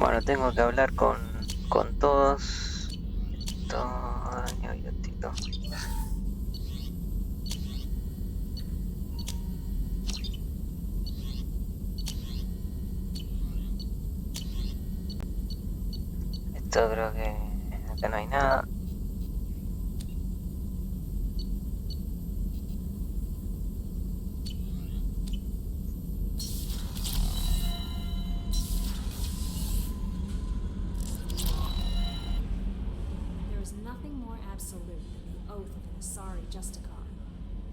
Bueno, tengo que hablar con todos. Daño y gatito. Esto creo que acá no hay nada. Absolute than the oath of an Asari Justicar.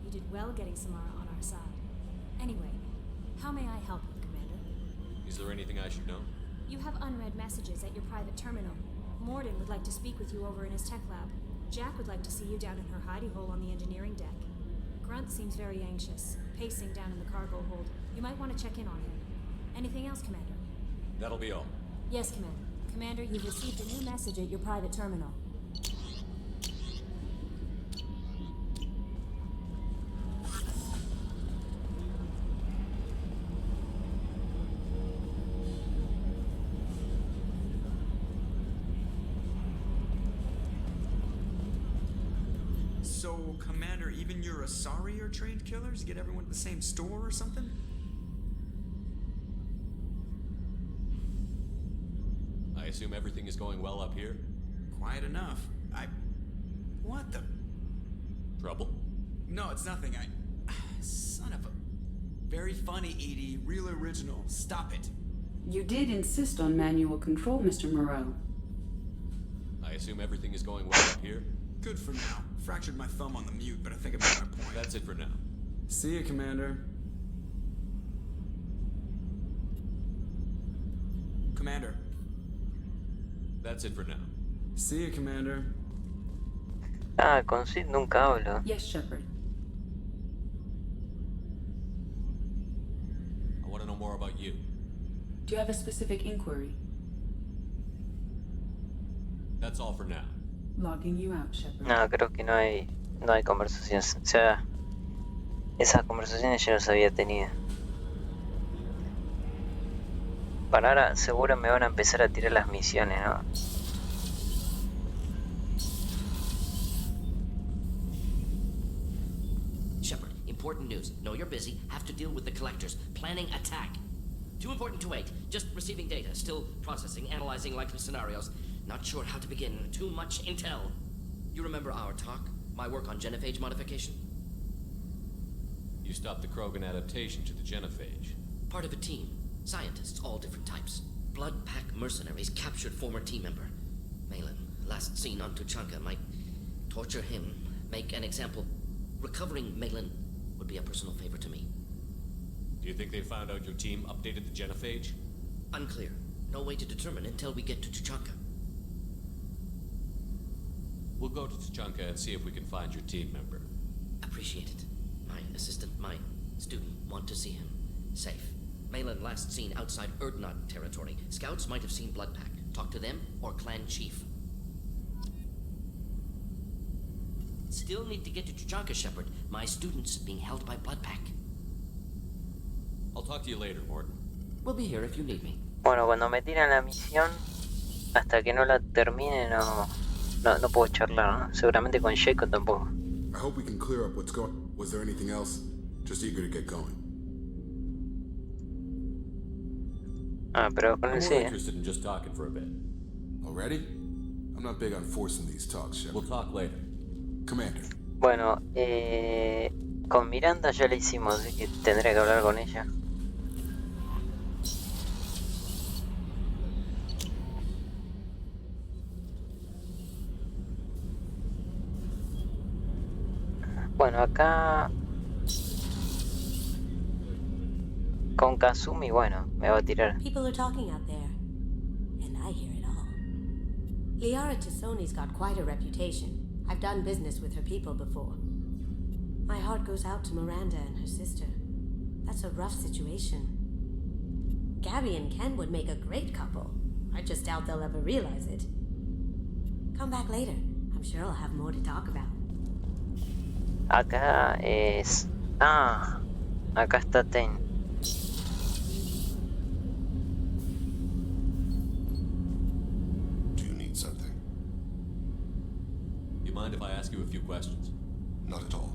You did well getting Samara on our side. Anyway, how may I help you, Commander? Is there anything I should know? You have unread messages at your private terminal. Morden would like to speak with you over in his tech lab. Jack would like to see you down in her hidey hole on the engineering deck. Grunt seems very anxious, pacing down in the cargo hold. You might want to check in on him. Anything else, Commander? That'll be all. Yes, Commander. Commander, you've received a new message at your private terminal. So, Commander, even your Asari are trained killers? Get everyone at the same store or something? I assume everything is going well up here? Quiet enough. What the? Trouble? No, it's nothing. Son of a... Very funny, Edie. Real original. Stop it. You did insist on manual control, Mr. Moreau. I assume everything is going well up here? Good for now. Fractured my thumb on the mute, but I think I made my point. That's it for now. See you, Commander. Commander. That's it for now. See you, Commander. Ah, con Sid nunca hablo. Yes, Shepard. I want to know more about you. Do you have a specific inquiry? That's all for now. Logging you out, Shepard. No, creo que no hay conversaciones. O sea, esas conversaciones ya las había tenido. Para ahora seguro me van a empezar a tirar las misiones, ¿no? Shepard, important news. Know you're busy. Have to deal with the collectors. Planning attack. Too important to wait. Just receiving data. Still processing, analyzing likely scenarios. Not sure how to begin. Too much intel. You remember our talk? My work on genophage modification? You stopped the Krogan adaptation to the genophage. Part of a team. Scientists, all different types. Blood Pack mercenaries captured former team member. Malin, last seen on Tuchanka, might torture him, make an example. Recovering Malin would be a personal favor to me. Do you think they found out your team updated the genophage? Unclear. No way to determine until we get to Tuchanka. We'll go to Tuchanka and see if we can find your team member. Appreciate it. My assistant, my student, want to see him. Safe. Malin last seen outside Erdnot territory. Scouts might have seen Bloodpack. Talk to them or clan chief. Still need to get to Tuchanka, Shepard. My student's being held by Bloodpack. I'll talk to you later, Morden. We'll be here if you need me. Bueno, cuando me tiran la misión, hasta que no la termine no puedo charlar, ¿no? Seguramente con Jacob tampoco. I hope we can clear up what's going. Was there anything else? Just eager to get going. Ah, pero con I'm el more sí, interested in just talking for a bit. Already? I'm not big on forcing these talks, Shepard. We'll talk later. Commander. Bueno, con Miranda ya la hicimos, así que tendré que hablar con ella. Bueno, acá con Kazumi, bueno, me va a tirar. People are talking out there, and I hear it all. Liara Tassoni's got quite a reputation. I've done business with her people before. My heart goes out to Miranda and her sister. That's a rough situation. Gabby and Ken would make a great couple. I just doubt they'll ever realize it. Come back later. I'm sure I'll have more to talk about. Acá es... Ah, acá está Ten. mind if I ask you a few questions? Not at all.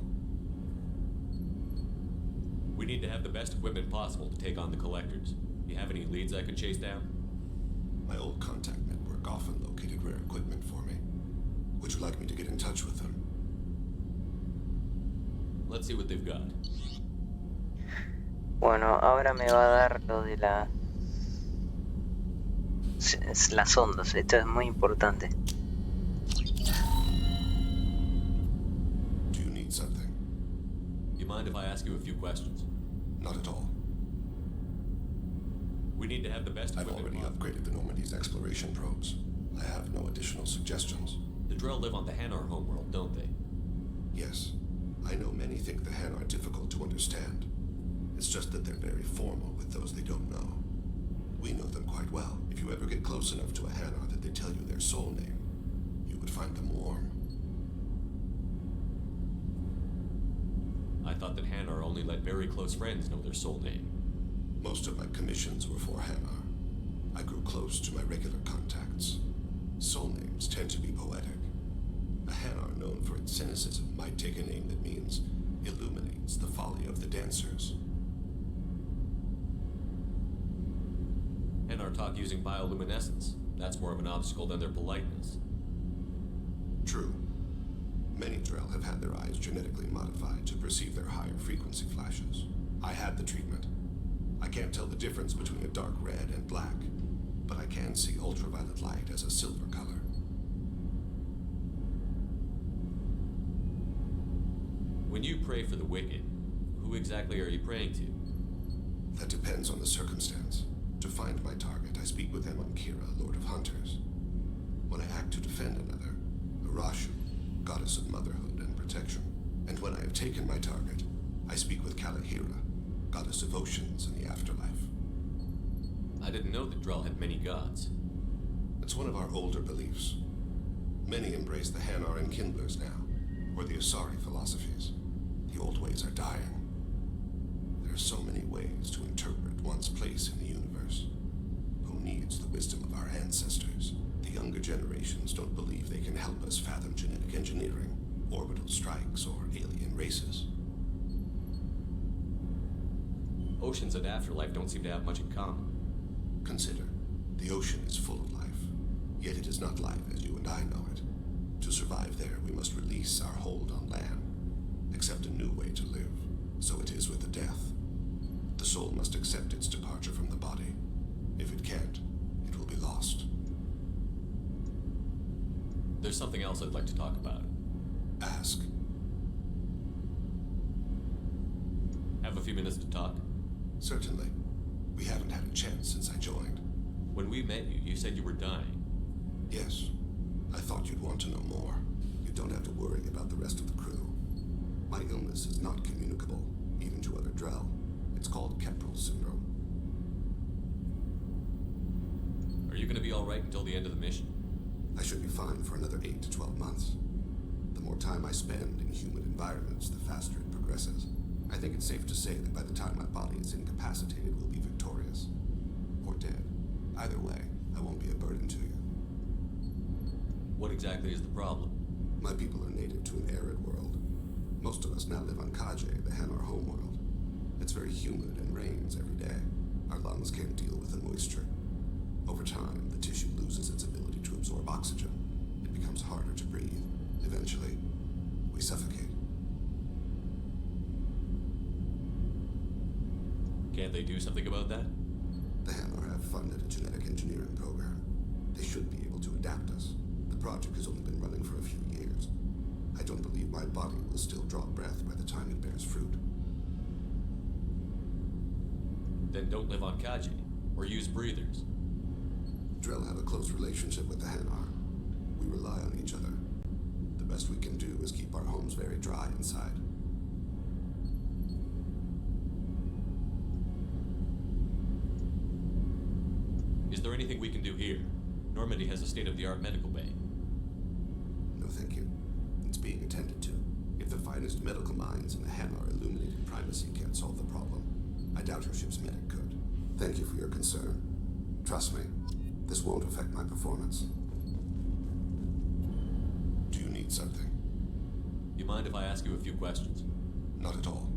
We need to have the best equipment possible to take on the collectors. Do you have any leads I could chase down? My old contact network often located rare equipment for me. Would you like me to get in touch with them? Let's see what they've got. Bueno, ahora me va a dar lo de las ondas. Esto es muy importante. Do you need something? You mind if I ask you a few questions? Not at all. We need to have the best I've equipment already possible. upgraded the Normandy's exploration probes. I have no additional suggestions. The Drell live on the Hanar homeworld, don't they? Yes, I know many think the Han are difficult to understand. It's just that they're very formal with those they don't know. We know them quite well. If you ever get close enough to a Hanar that they tell you their soul name, you would find them warm. I thought that Hanar only let very close friends know their soul name. Most of my commissions were for Hanar. I grew close to my regular contacts. Soul names tend to be poetic. A Hanar known for its cynicism might take a name that means illuminates the folly of the dancers. Hanar talk using bioluminescence. That's more of an obstacle than their politeness. True. Many Drell have had their eyes genetically modified to perceive their higher frequency flashes. I had the treatment. I can't tell the difference between a dark red and black, but I can see ultraviolet light as a silver color. When you pray for the wicked, who exactly are you praying to? That depends on the circumstance. To find my target, I speak with him on Kira, Lord of Hunters. When I act to defend another, Arashu, goddess of motherhood and protection. And when I have taken my target, I speak with Kalahira, goddess of oceans and the afterlife. I didn't know that Drell had many gods. It's one of our older beliefs. Many embrace the Hanar and Kindlers now, or the Asari philosophies. The old ways are dying. There are so many ways to interpret one's place in the universe. Who needs the wisdom of our ancestors? The younger generations don't believe they can help us fathom genetic engineering, orbital strikes, or alien races. Oceans and afterlife don't seem to have much in common. Consider, the ocean is full of life, yet it is not life as you and I know it. To survive there, we must release our hold on land, accept a new way to live. So it is with the death. The soul must accept its departure from the body. If it can't, it will be lost. There's something else I'd like to talk about. Ask. Have a few minutes to talk? Certainly. We haven't had a chance since I joined. When we met you, you said you were dying. Yes. I thought you'd want to know more. You don't have to worry about the rest of the crew. My illness is not communicable, even to other Drell. It's called Keprel syndrome. Are you going to be all right until the end of the mission? I should be fine for another 8 to 12 months. The more time I spend in human environments, the faster it progresses. I think it's safe to say that by the time my body is incapacitated, we'll be victorious. Or dead. Either way, I won't be a burden to you. What exactly is the problem? My people are native to an arid world. Most of us now live on Kaje, the Hanar homeworld. It's very humid and rains every day. Our lungs can't deal with the moisture. Over time, the tissue loses its ability to absorb oxygen. It becomes harder to breathe. Eventually, we suffocate. Can't they do something about that? The Hanar have funded a genetic engineering program. They should be able to adapt us. The project has only been running for a few years. I don't believe my body will still draw breath by the time it bears fruit. Then don't live on Kaji, or use breathers. Drell have a close relationship with the Hanar. We rely on each other. The best we can do is keep our homes very dry inside. Is there anything we can do here? Normandy has a state-of-the-art medical bay. No, thank you. It's being attended to. If the finest medical minds in the Hanar illuminated primacy can't solve the problem, I doubt your ship's medic could. Thank you for your concern. Trust me, this won't affect my performance. Do you need something? You mind if I ask you a few questions? Not at all.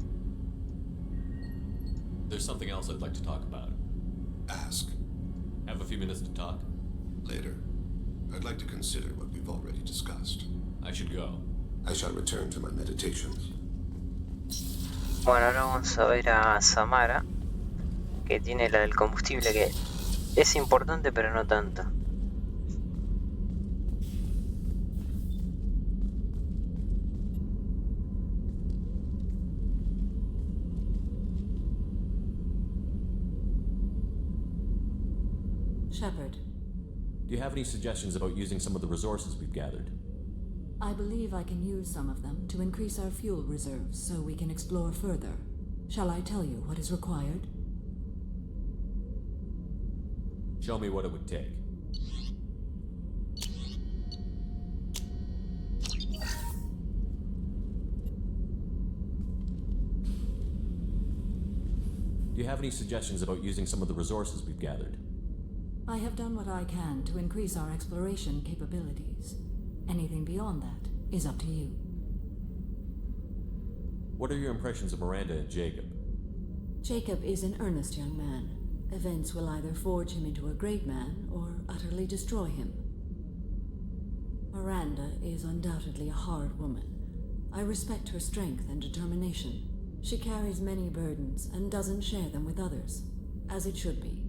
There's something else I'd like to talk about. Ask. Have a few minutes to talk? Later. I'd like to consider what we've already discussed. I should go. I shall return to my meditations. Bueno, ahora vamos a ver a Samara, que tiene la del combustible, que es importante pero no tanto. Shepard, Do you have any suggestions about using some of the resources we've gathered? I believe I can use some of them to increase our fuel reserves so we can explore further. Shall I tell you what is required? Show me what it would take. Do you have any suggestions about using some of the resources we've gathered? I have done what I can to increase our exploration capabilities. Anything beyond that is up to you. What are your impressions of Miranda and Jacob? Jacob is an earnest young man. Events will either forge him into a great man or utterly destroy him. Miranda is undoubtedly a hard woman. I respect her strength and determination. She carries many burdens and doesn't share them with others, as it should be.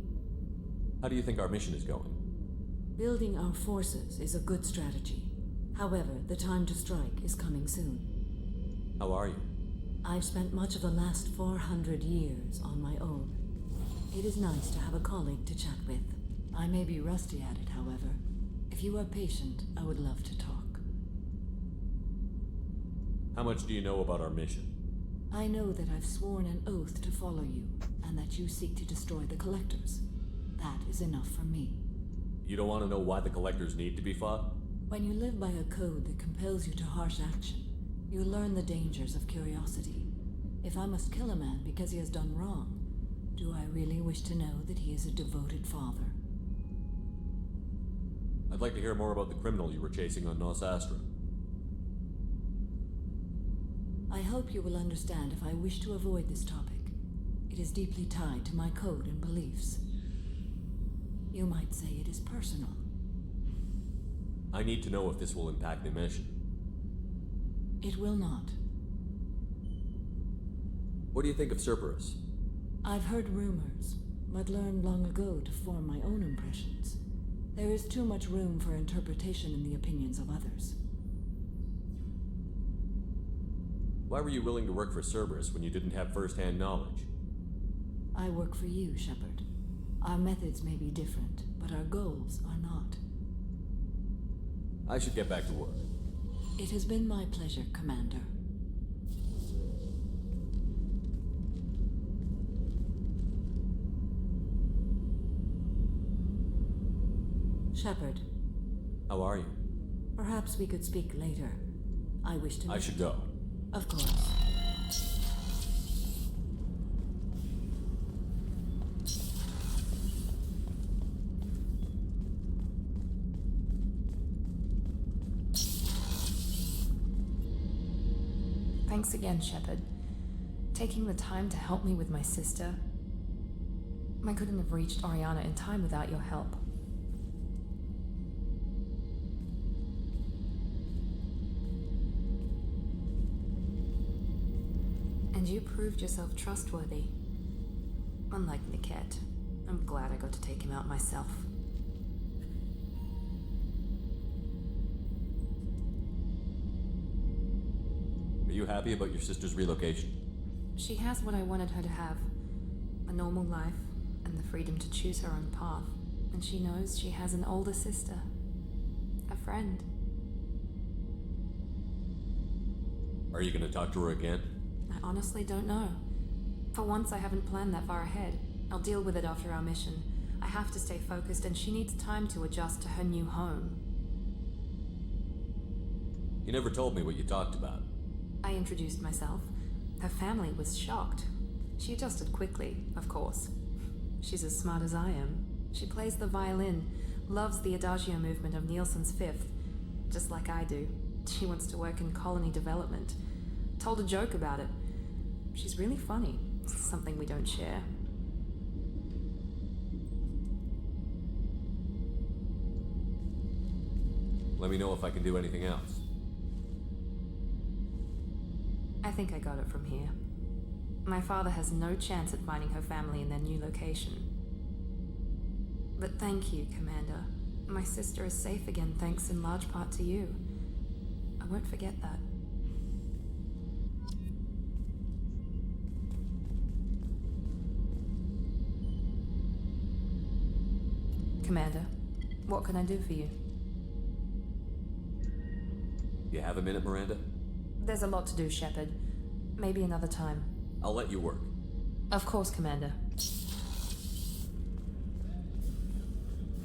How do you think our mission is going? Building our forces is a good strategy. However, the time to strike is coming soon. How are you? I've spent much of the last 400 years on my own. It is nice to have a colleague to chat with. I may be rusty at it, however. If you are patient, I would love to talk. How much do you know about our mission? I know that I've sworn an oath to follow you, and that you seek to destroy the Collectors. That is enough for me. You don't want to know why the Collectors need to be fought? When you live by a code that compels you to harsh action, you learn the dangers of curiosity. If I must kill a man because he has done wrong, do I really wish to know that he is a devoted father? I'd like to hear more about the criminal you were chasing on Nos Astra. I hope you will understand if I wish to avoid this topic. It is deeply tied to my code and beliefs. You might say it is personal. I need to know if this will impact the mission. It will not. What do you think of Cerberus? I've heard rumors, but learned long ago to form my own impressions. There is too much room for interpretation in the opinions of others. Why were you willing to work for Cerberus when you didn't have first-hand knowledge? I work for you, Shepard. Our methods may be different, but our goals are not. I should get back to work. It has been my pleasure, Commander. Shepard. How are you? Perhaps we could speak later. I wish to... I should go. Of course. Thanks again, Shepard. Taking the time to help me with my sister. I couldn't have reached Oriana in time without your help. And you proved yourself trustworthy. Unlike Niket, I'm glad I got to take him out myself. Are you happy about your sister's relocation? She has what I wanted her to have. A normal life, and the freedom to choose her own path. And she knows she has an older sister. A friend. Are you going to talk to her again? I honestly don't know. For once, I haven't planned that far ahead. I'll deal with it after our mission. I have to stay focused, and she needs time to adjust to her new home. You never told me what you talked about. I introduced myself. Her family was shocked. She adjusted quickly, of course. She's as smart as I am. She plays the violin, loves the Adagio movement of Nielsen's Fifth, just like I do. She wants to work in colony development. Told a joke about it. She's really funny. It's something we don't share. Let me know if I can do anything else. I think I got it from here. My father has no chance at finding her family in their new location. But thank you, Commander. My sister is safe again thanks in large part to you. I won't forget that. Commander, what can I do for you? You have a minute, Miranda? There's a lot to do, Shepard. Maybe another time. I'll let you work. Of course, Commander.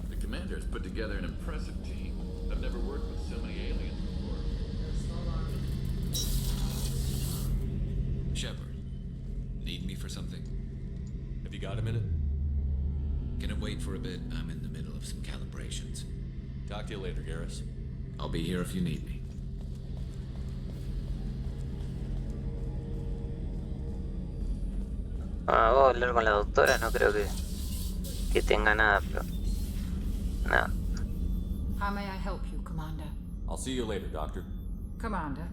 The Commander's put together an impressive team. I've never worked with so many aliens before. Shepard, need me for something? Have you got a minute? Can it wait for a bit? I'm in the middle of some calibrations. Talk to you later, Garrus. I'll be here if you need me. Voy a hablar con la doctora, no creo que tenga nada, pero... Nada. How may I help you, Commander? I'll see you later, Doctor. Commander?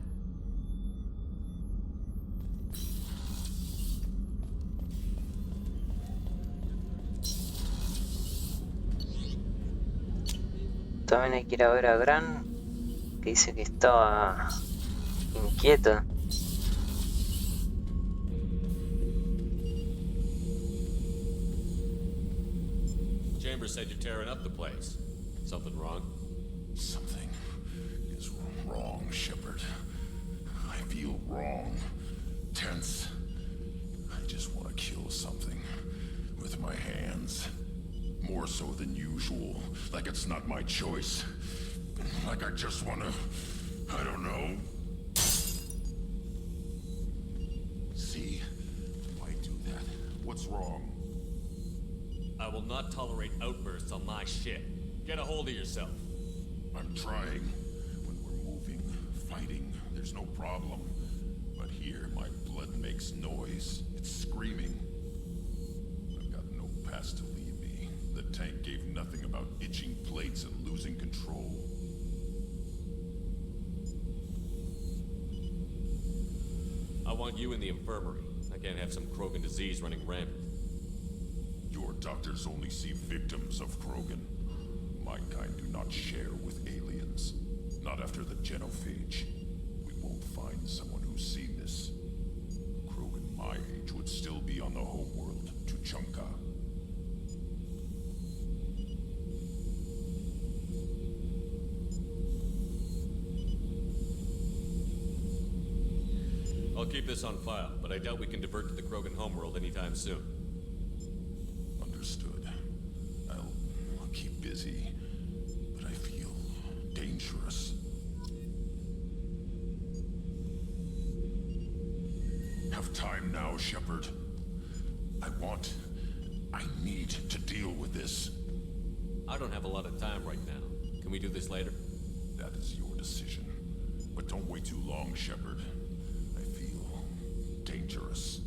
También hay que ir a ver a Gran, que dice que estaba inquieto. Chambers said you're tearing up the place. Something wrong? Something is wrong, Shepard. I feel wrong. Tense. I just want to kill something. With my hands. More so than usual. Like it's not my choice. Like I just want to... I don't know. See? Why do that? What's wrong? I will not tolerate outbursts on my ship. Get a hold of yourself. I'm trying. When we're moving, fighting, there's no problem. But here, my blood makes noise. It's screaming. I've got no past to lead me. The tank gave nothing about itching plates and losing control. I want you in the infirmary. I can't have some Krogan disease running rampant. Your doctors only see victims of Krogan. My kind do not share with aliens. Not after the genophage. We won't find someone who's seen this. Krogan my age would still be on the homeworld, Tuchanka. I'll keep this on file, but I doubt we can divert to the Krogan homeworld anytime soon. Understood. I'll keep busy, but I feel dangerous. Have time now, Shepard. I need to deal with this. I don't have a lot of time right now. Can we do this later? That is your decision. But don't wait too long, Shepard. I feel dangerous.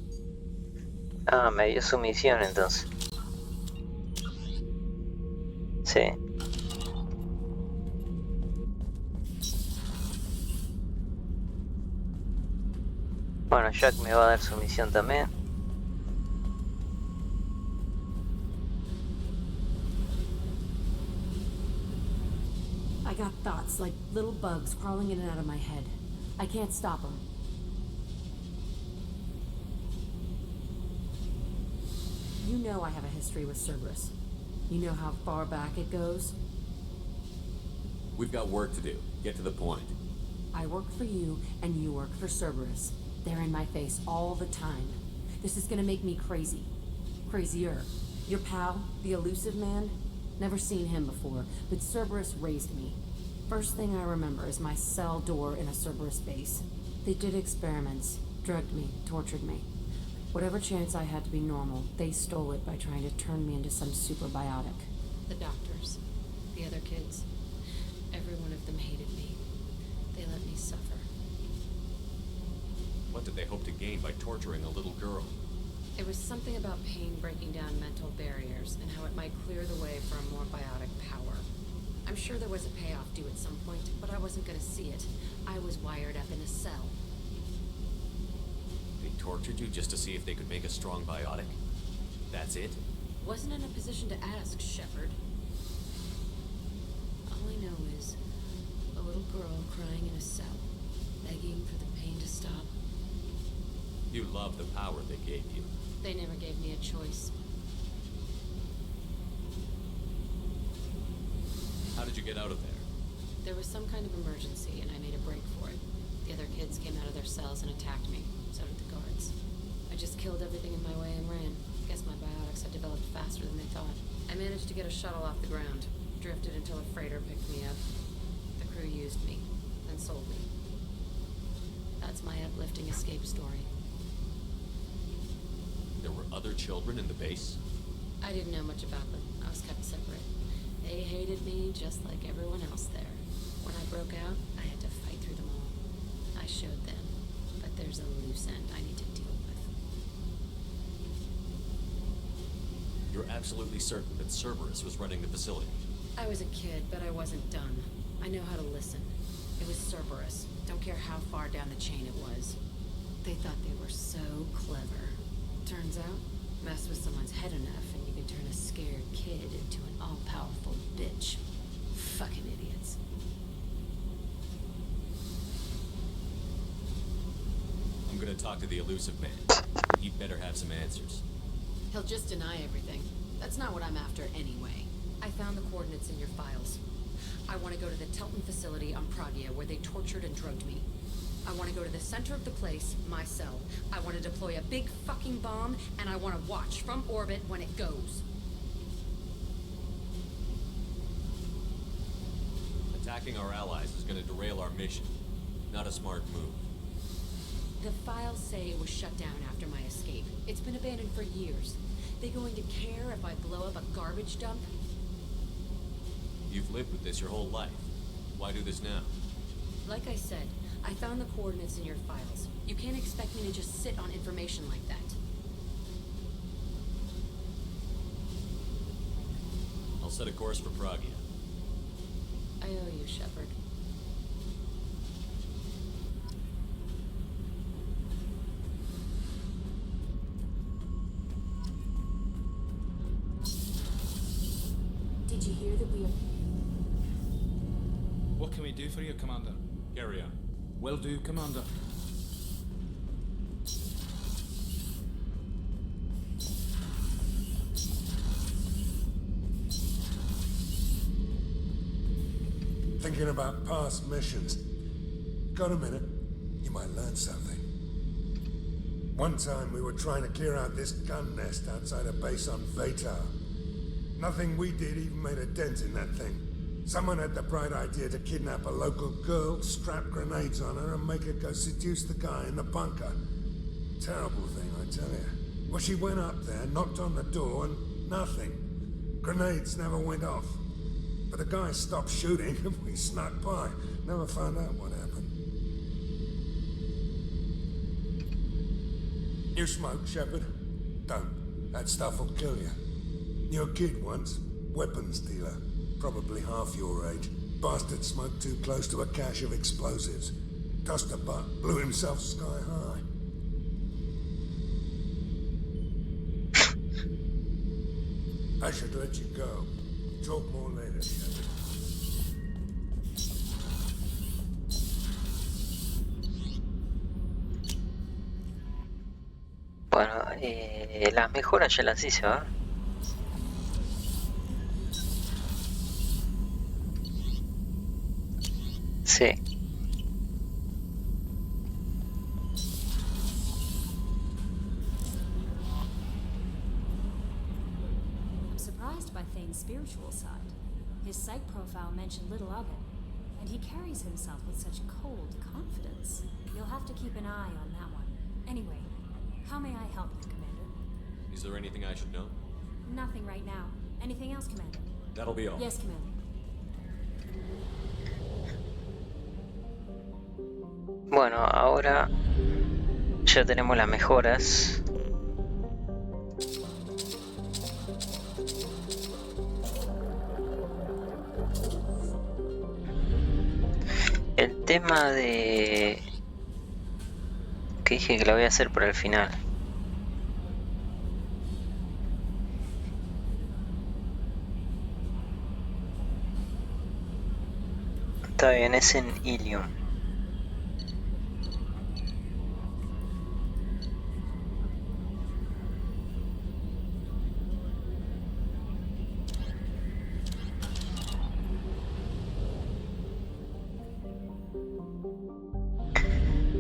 Ah, me dio su misión entonces. Sí. Bueno, Jack me va a dar su misión también. I got thoughts like little bugs crawling in and out of my head. I can't stop them. You know I have a history with Cerberus. You know how far back it goes? We've got work to do. Get to the point. I work for you, and you work for Cerberus. They're in my face all the time. This is gonna make me crazy. Crazier. Your pal, the elusive man? Never seen him before, but Cerberus raised me. First thing I remember is my cell door in a Cerberus base. They did experiments, drugged me, tortured me. Whatever chance I had to be normal, they stole it by trying to turn me into some superbiotic. The doctors, the other kids, every one of them hated me. They let me suffer. What did they hope to gain by torturing a little girl? It was something about pain breaking down mental barriers and how it might clear the way for a more biotic power. I'm sure there was a payoff due at some point, but I wasn't gonna see it. I was wired up in a cell. They tortured you just to see if they could make a strong biotic? That's it? Wasn't in a position to ask, Shepard. All I know is a little girl crying in a cell, begging for the pain to stop. You love the power they gave you. They never gave me a choice. How did you get out of there? There was some kind of emergency, and I made a break for it. The other kids came out of their cells and attacked me. So did the guards. I just killed everything in my way and ran. Guess my biotics had developed faster than they thought. I managed to get a shuttle off the ground. Drifted until a freighter picked me up. The crew used me, then sold me. That's my uplifting escape story. There were other children in the base? I didn't know much about them. I was kept separate. They hated me just like everyone else there. When I broke out, I had to fight through them all. I showed them, but there's a loose end I need to deal with. You're absolutely certain that Cerberus was running the facility? I was a kid, but I wasn't done. I know how to listen. It was Cerberus. Don't care how far down the chain it was. They thought they were so clever. Turns out, mess with someone's head enough and you can turn a scared kid into an all-powerful bitch. Fucking idiots. I'm gonna talk to the elusive man. He'd better have some answers. He'll just deny everything. That's not what I'm after anyway. I found the coordinates in your files. I want to go to the Telton facility on Pragia where they tortured and drugged me. I want to go to the center of the place, my cell. I want to deploy a big fucking bomb, and I want to watch from orbit when it goes. Attacking our allies is gonna derail our mission. Not a smart move. The files say it was shut down after my escape. It's been abandoned for years. They going to care if I blow up a garbage dump? You've lived with this your whole life. Why do this now? Like I said, I found the coordinates in your files. You can't expect me to just sit on information like that. I'll set a course for Pragia. I owe you, Shepard. Did you hear that we have... What can we do for you, Commander? Carry on. Will do, Commander. Thinking about past missions. Got a minute? You might learn something. One time we were trying to clear out this gun nest outside a base on Vatar. Nothing we did even made a dent in that thing. Someone had the bright idea to kidnap a local girl, strap grenades on her, and make her go seduce the guy in the bunker. Terrible thing, I tell you. Well, she went up there, knocked on the door, and nothing. Grenades never went off. But the guy stopped shooting, and we snuck by. Never found out what happened. You smoke, Shepard? Don't. That stuff will kill you. You're a kid once. Weapons dealer. Probably half your age. Bastard smoked too close to a cache of explosives. Tossed a butt, blew himself sky high. I should let you go. Talk more later, Shepard. Bueno, las mejoras ya las hice, ¿verdad? Sí. I'm surprised by Thane's spiritual side. His psych profile mentioned little of it, and he carries himself with such cold confidence. You'll have to keep an eye on that one. Anyway, how may I help you, Commander? Is there anything I should know? Nothing right now. Anything else, Commander? That'll be all. Yes, Commander. Bueno, ahora ya tenemos las mejoras. El tema de... que dije que lo voy a hacer por el final. Está bien, es en Ilium.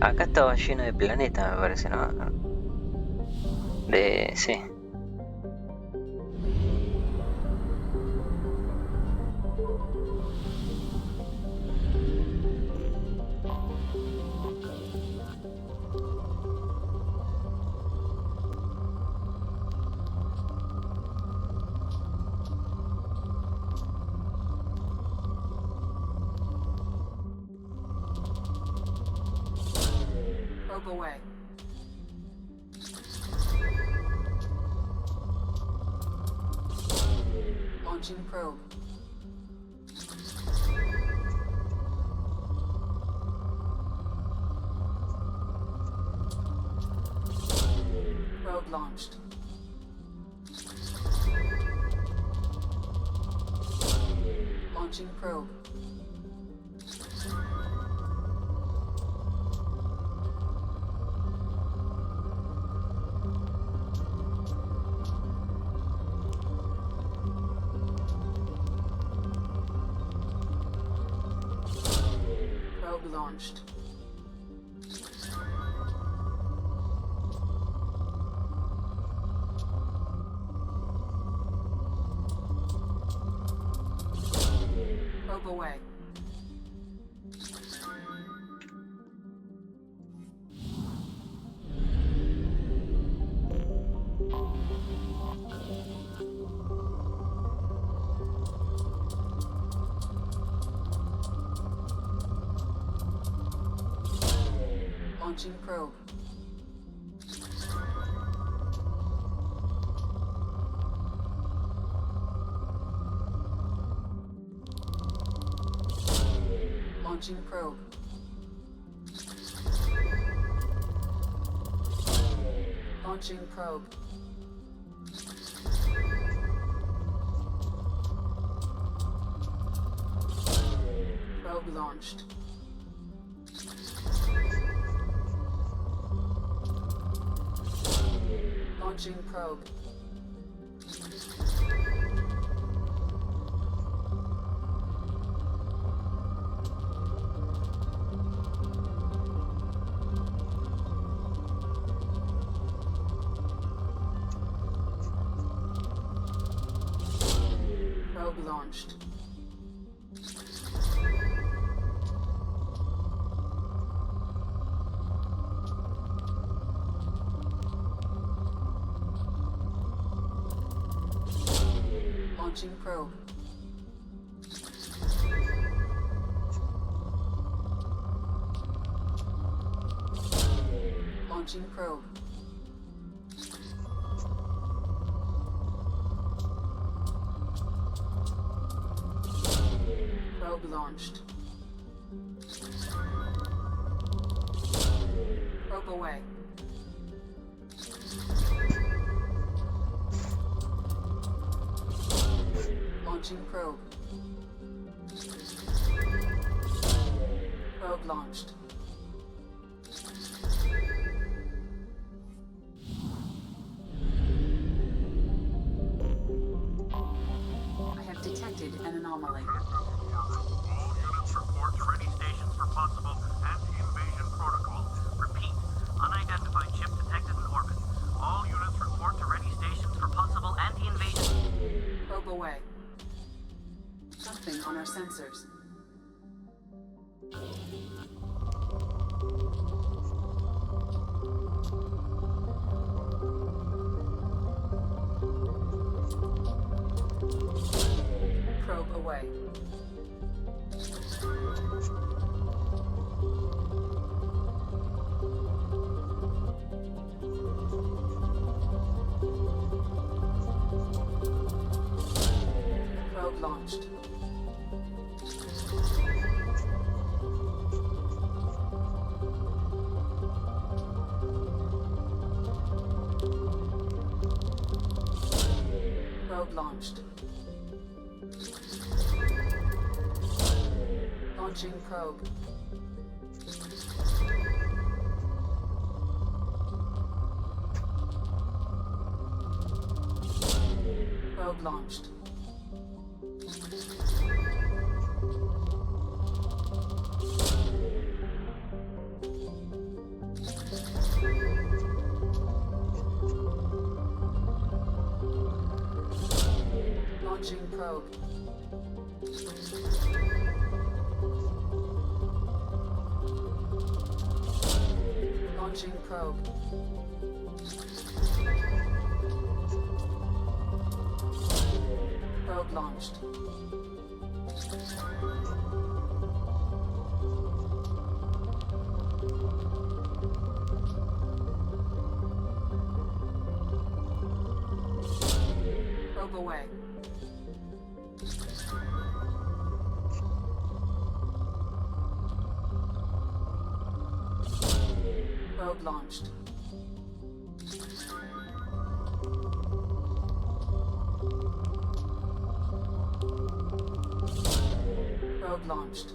Acá estaba lleno de planetas, me parece, ¿no? Sí. Probe away. Launching probe. Probe launched. Launching probe. Probe launched. Probe away. Launching probe. Launching probe. Launching probe. Probe launched. Launching probe. Probe launched. Launching probe. Launching probe. Probe launched. Probe away. Launching probe. Probe launched. I have detected an anomaly. All units report to ready stations for possible anti-invasion protocol. Repeat, unidentified ship detected in orbit. All units report to ready stations for possible anti-invasion. Probe away. Something on our sensors. Probe away. Probe launched. Launching probe. Probe launched. Launching probe. Launching probe. Probe launched. Probe away. Probe launched. Probe launched.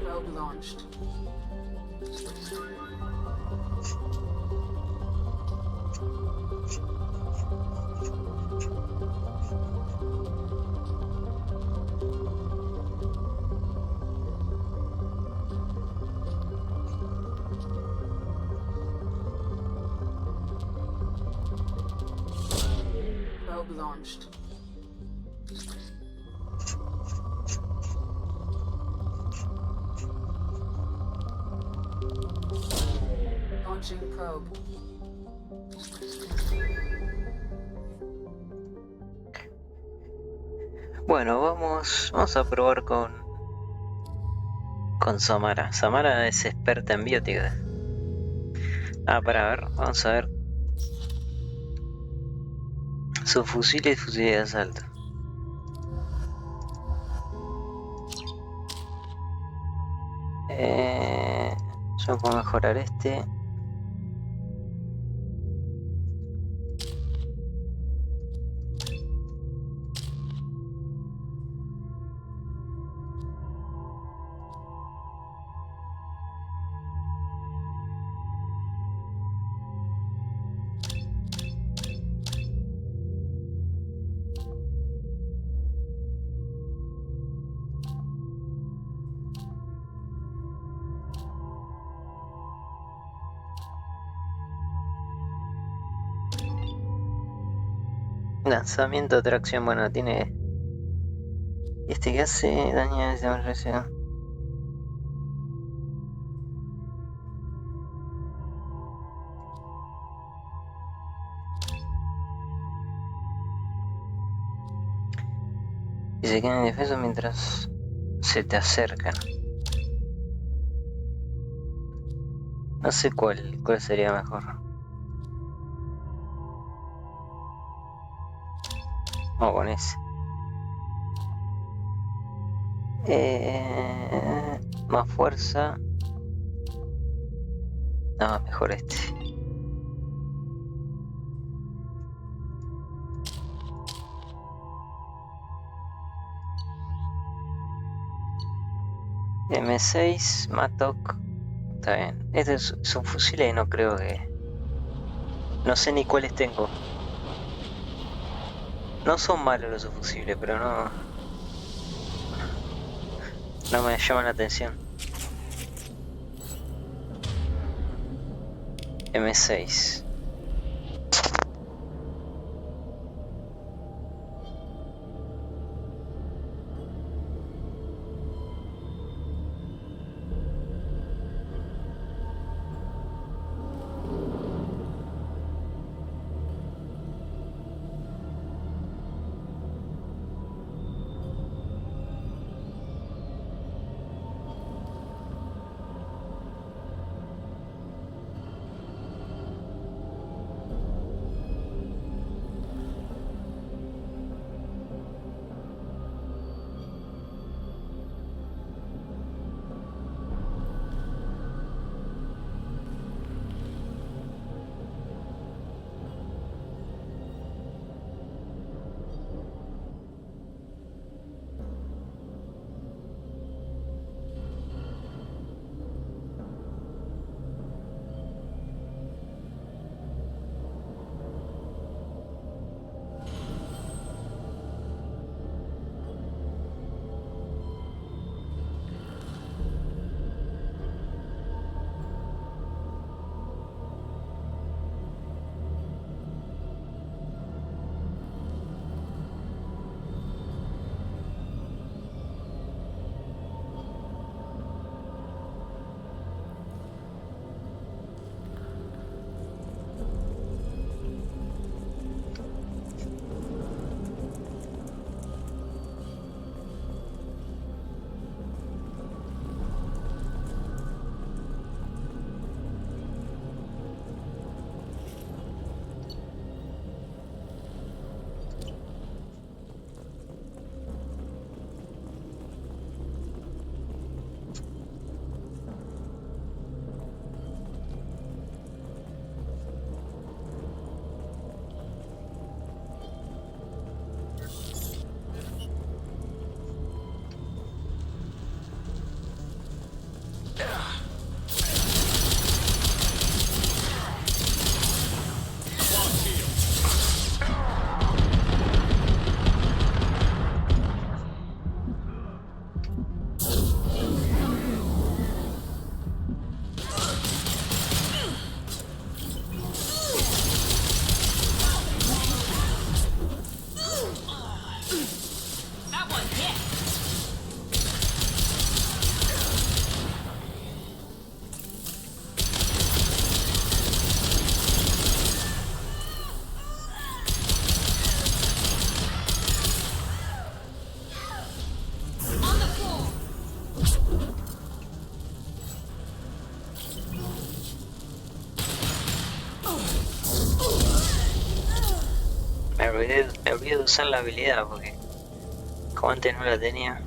Probe launched. Probe launched. Launching probe. Bueno, vamos a probar con Samara. Samara es experta en biótica. Para ver, vamos a ver su fusil y fusil de asalto. Yo puedo mejorar este. Lanzamiento, tracción, bueno, tiene este que hace daño de demarcación. Y se quedan indefensos mientras se te acercan. No sé cuál sería mejor. Vamos con ese. Más fuerza. No, mejor este. M6, Matok. Está bien. Estos son fusiles y no creo que... No sé ni cuáles tengo. No son malos los subfusibles, pero no me llaman la atención. M6. me olvidé de usar la habilidad porque como antes no la tenía.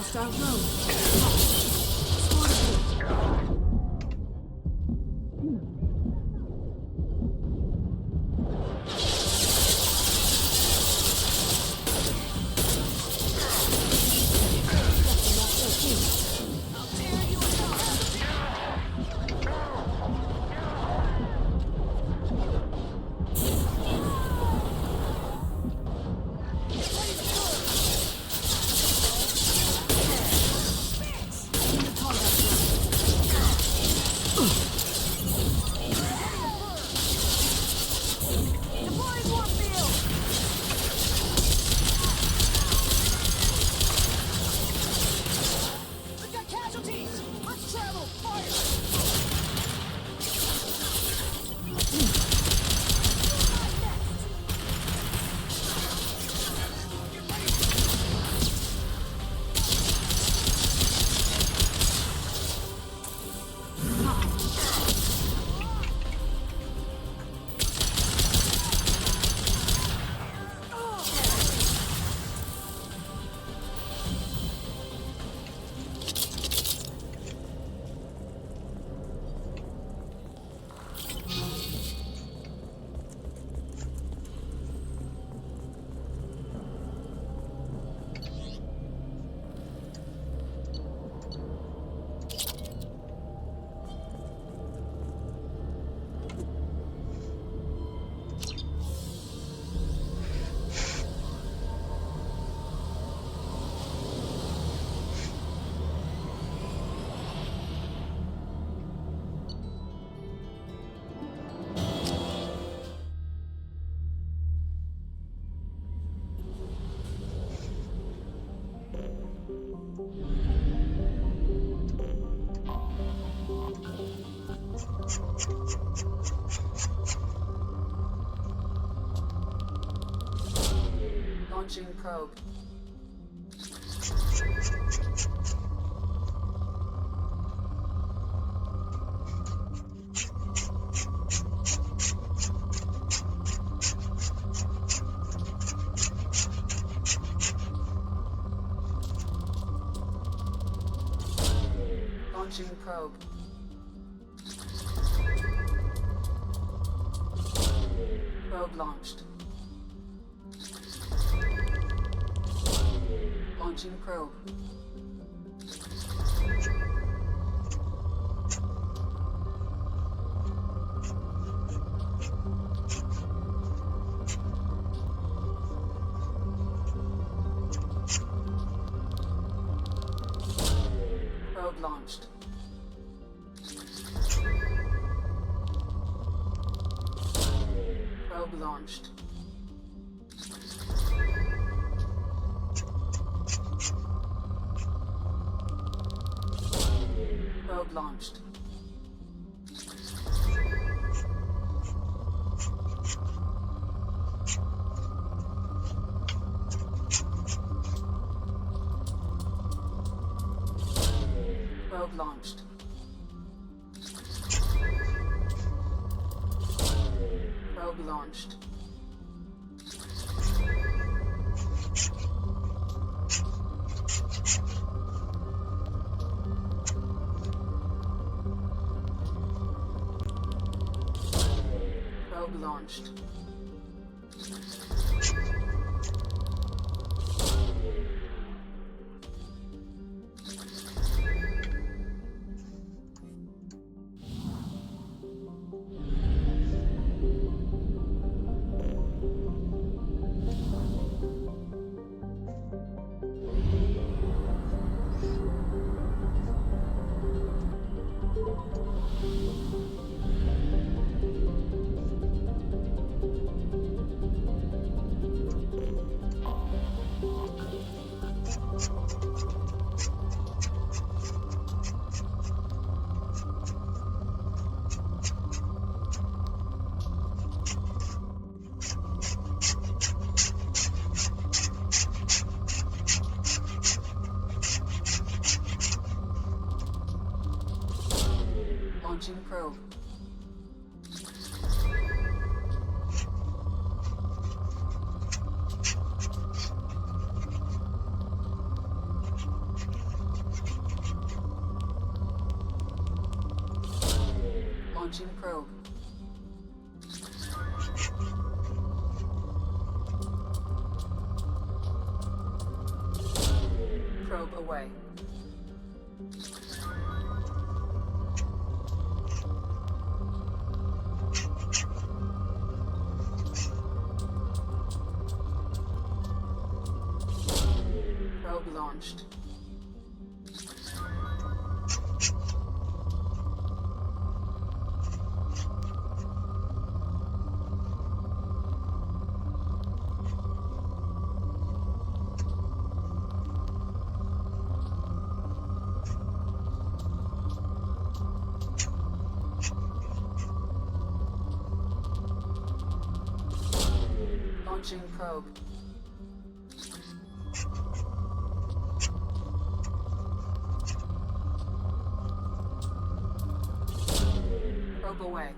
Hostile drone. Squad report. Launching probe. Launching probe. Probe launched. Launching probe. Probe launched. Probe launched. Probe launched. Probe launched. Probe launched. Probe launched. Launching probe. Launching probe. Probe away. Probe launched. Launching probe. Probe away.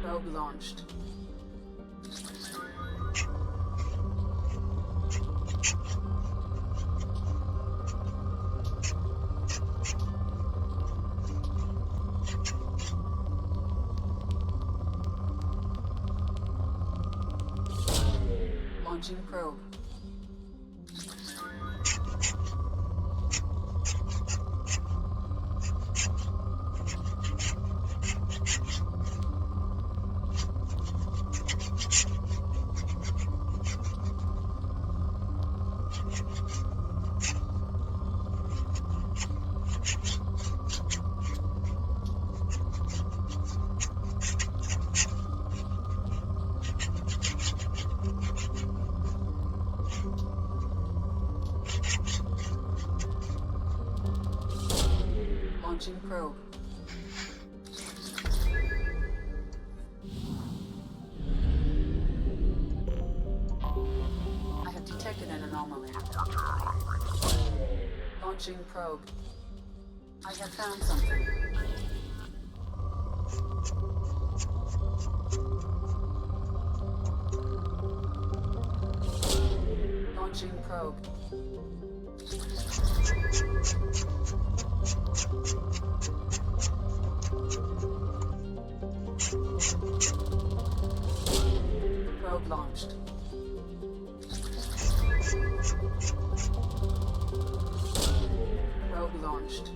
Probe launched. Launching probe. Launching probe. I have detected an anomaly. Launching probe. I have found something. Launching probe. Probe launched. Probe launched.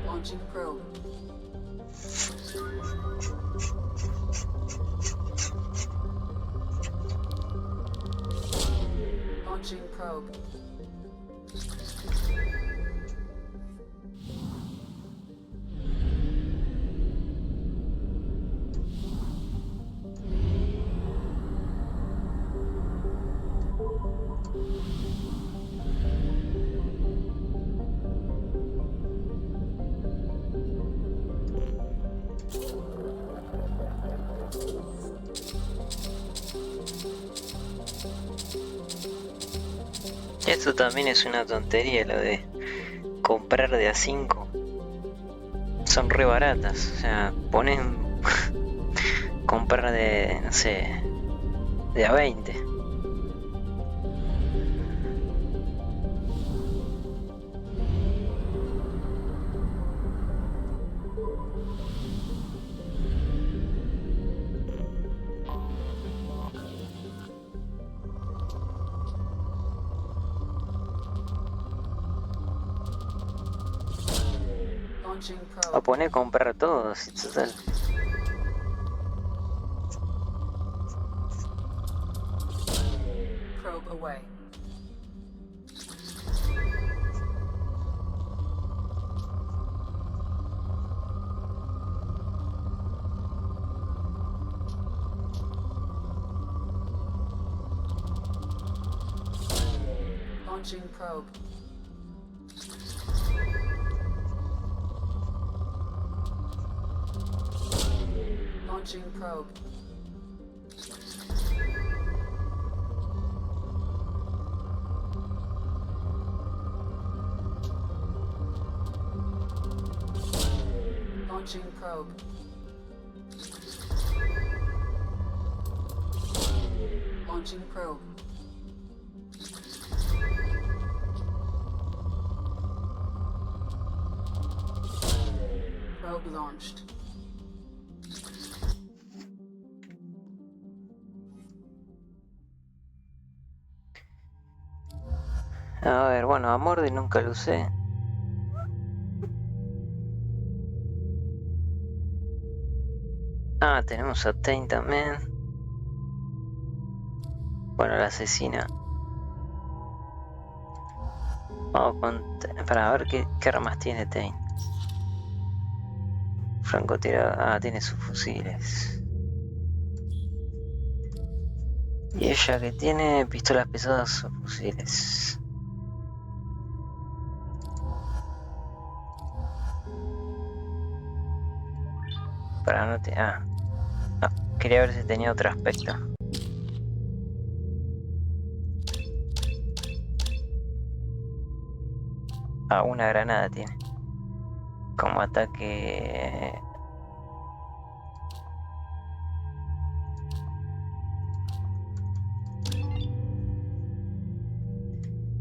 Launching probe. Launching probe. Esto también es una tontería, lo de comprar de a 5. Son re baratas. O sea, ponen comprar de, no sé, de a 20. A poner a comprar todo, sí, total. Probe away. Launching probe. Launching probe. Launching probe. Launching probe. Probe launched. A ver, bueno, a Mordi nunca lo usé. Ah, tenemos a Tain también. Bueno, la asesina. Vamos con... Para ver qué armas tiene Tain. Francotirador. Ah, tiene sus fusiles. Y ella que tiene pistolas pesadas o fusiles. Para no te... Ah. No, quería ver si tenía otro aspecto. Ah, una granada tiene. Como ataque...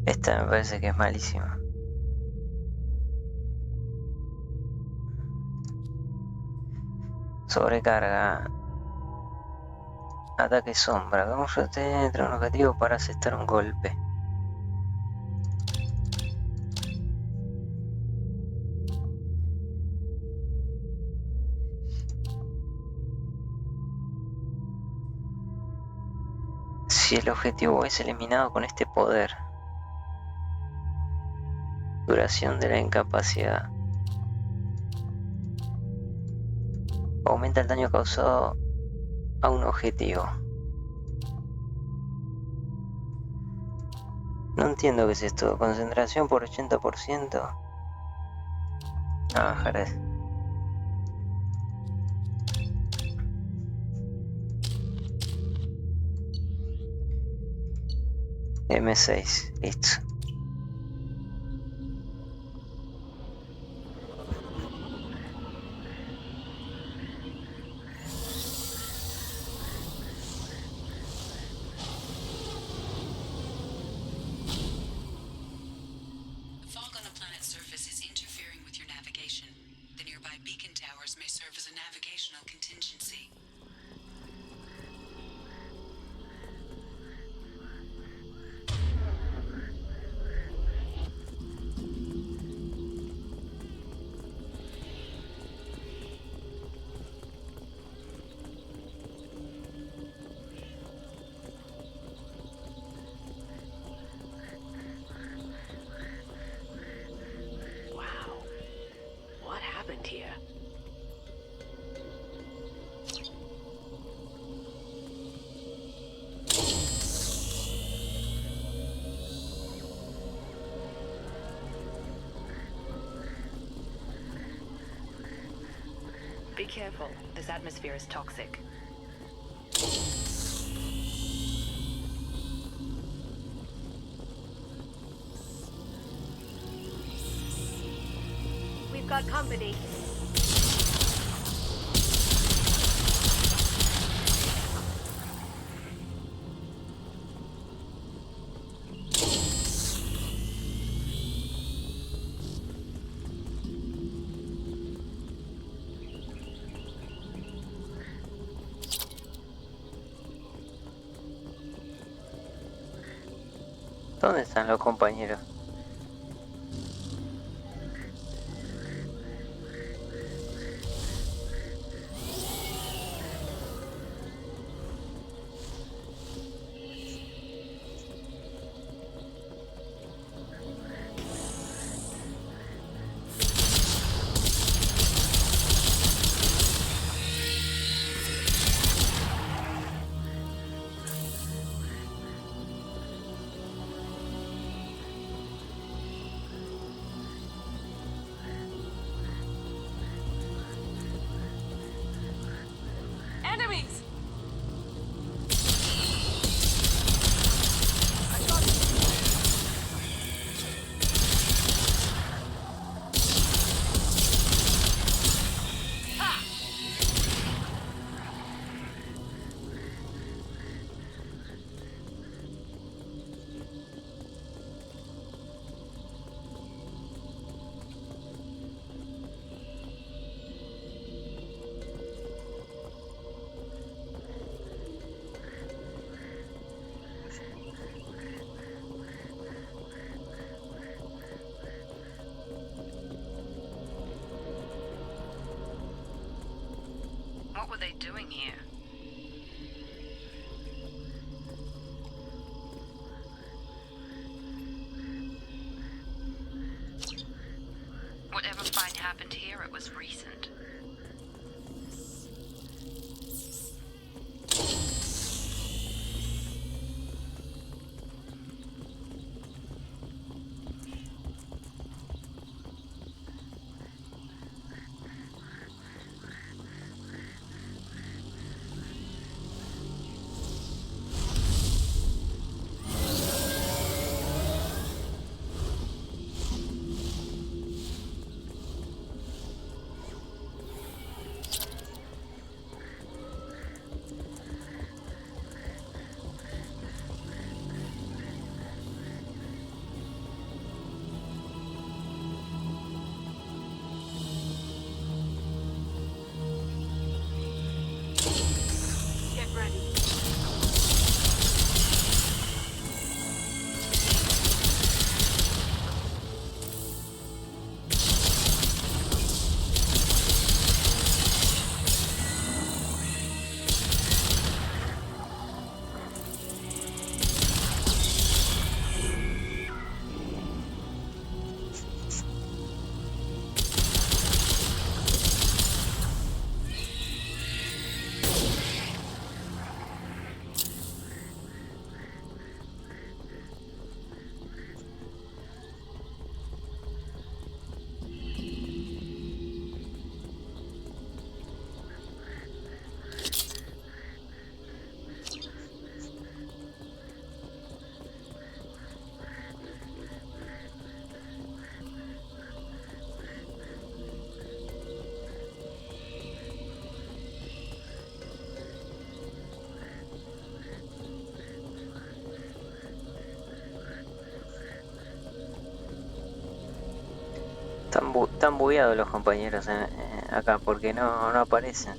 Esta me parece que es malísima. Sobrecarga. Ataque sombra. Vamos a tener un objetivo para asestar un golpe. Si el objetivo es eliminado con este poder. Duración de la incapacidad. Aumenta el daño causado a un objetivo. No entiendo qué es esto. Concentración por 80%. Ah, Jared. M6, listo. Here. Be careful. This atmosphere is toxic. We've got company. ¿Dónde están los compañeros? they doing here? Whatever fight happened here, it was recent. Están bugueados los compañeros acá porque no aparecen.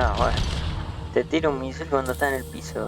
Ah, bueno. Te tira un misil cuando está en el piso,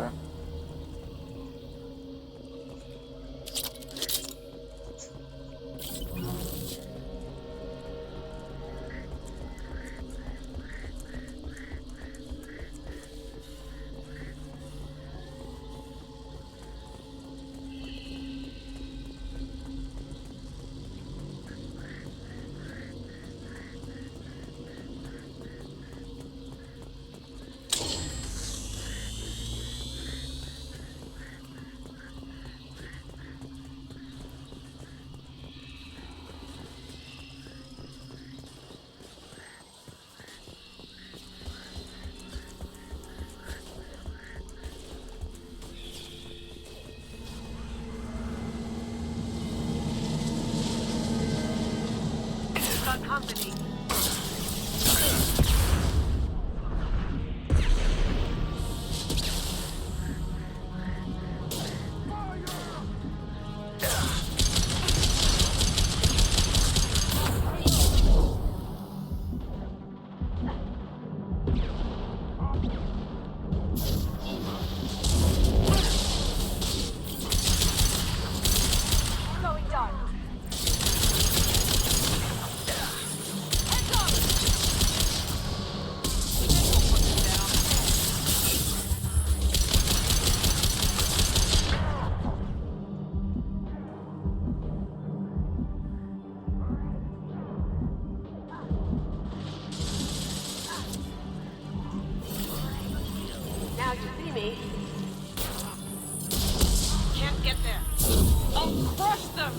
curiosity. Going dark. Now you see me. Can't get there. I'll crush them!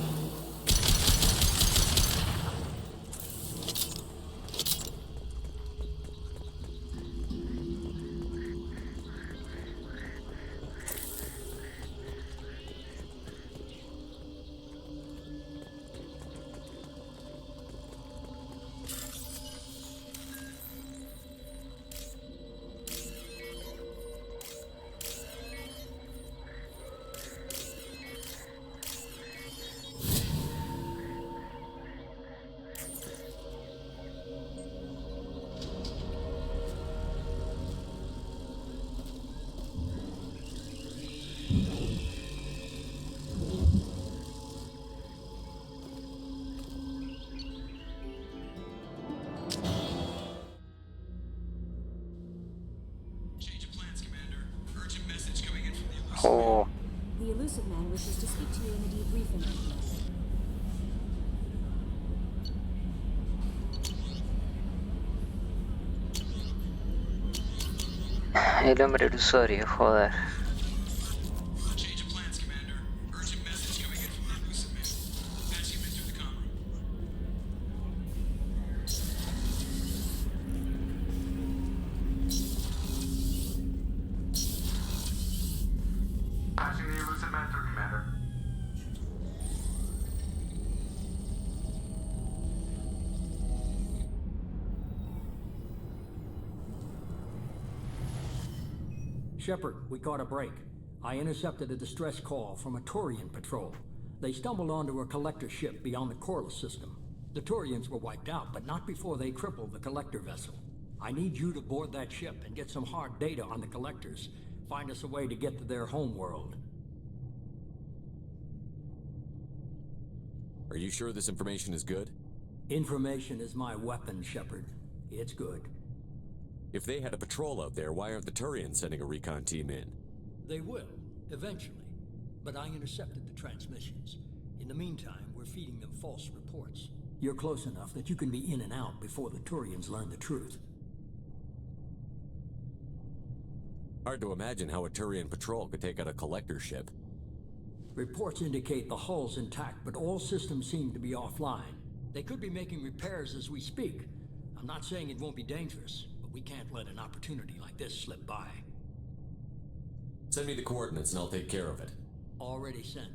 Oh, The elusive man wishes to speak to you in a debriefing. el hombre ilusorio, joder. Passing the elusive man through, Commander. Shepard, we caught a break. I intercepted a distress call from a Turian patrol. They stumbled onto a collector ship beyond the Corliss system. The Turians were wiped out, but not before they crippled the collector vessel. I need you to board that ship and get some hard data on the collectors. Find us a way to get to their homeworld. Are you sure this information is good? Information is my weapon, Shepard. It's good. If they had a patrol out there, why aren't the Turians sending a recon team in? They will, eventually. But I intercepted the transmissions. In the meantime, we're feeding them false reports. You're close enough that you can be in and out before the Turians learn the truth. Hard to imagine how a Turian patrol could take out a collector ship. Reports indicate the hull's intact, but all systems seem to be offline. They could be making repairs as we speak. I'm not saying it won't be dangerous, but we can't let an opportunity like this slip by. Send me the coordinates and I'll take care of it. Already sent.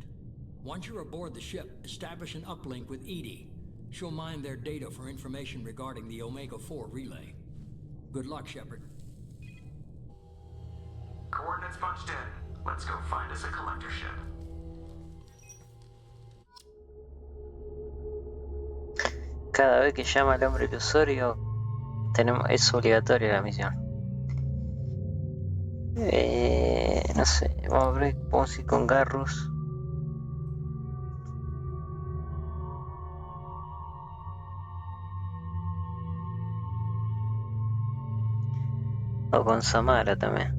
Once you're aboard the ship, establish an uplink with Edie. She'll mine their data for information regarding the Omega-4 relay. Good luck, Shepard. Coordinates punched in. Let's go find us a collector ship. Cada vez que llama al hombre ilusorio, es obligatoria la misión. No sé, vamos a ver, podemos ir con Garrus. O con Samara también.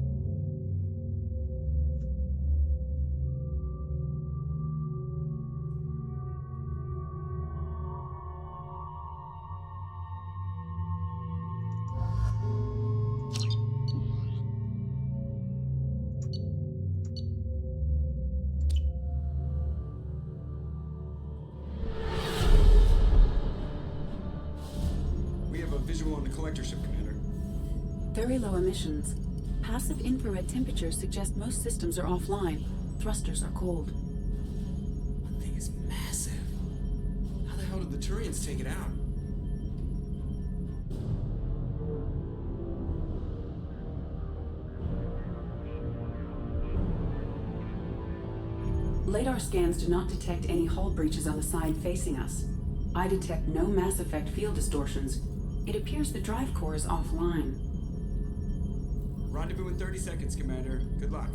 Visual on the collector ship, Commander. Very low emissions. Passive infrared temperatures suggest most systems are offline. Thrusters are cold. That thing is massive. How the hell did the Turians take it out? LADAR scans do not detect any hull breaches on the side facing us. I detect no Mass Effect field distortions. It appears the drive core is offline. Rendezvous in 30 seconds, Commander. Good luck.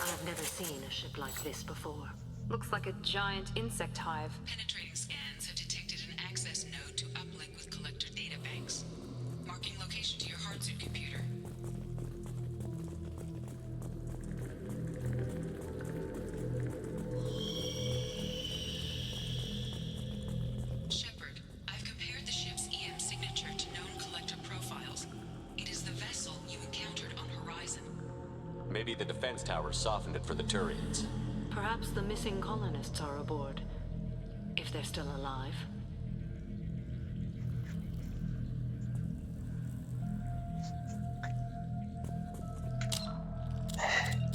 I've never seen a ship like this before. Looks like a giant insect hive. Penetrating scans have detected an access node to uplink with collector databanks. Marking location to your hardsuit computer. Shepard, I've compared the ship's EM signature to known collector profiles. It is the vessel you encountered on Horizon. Maybe the defense towers softened it for the Turians. Perhaps the missing colonists are aboard. If they're still alive.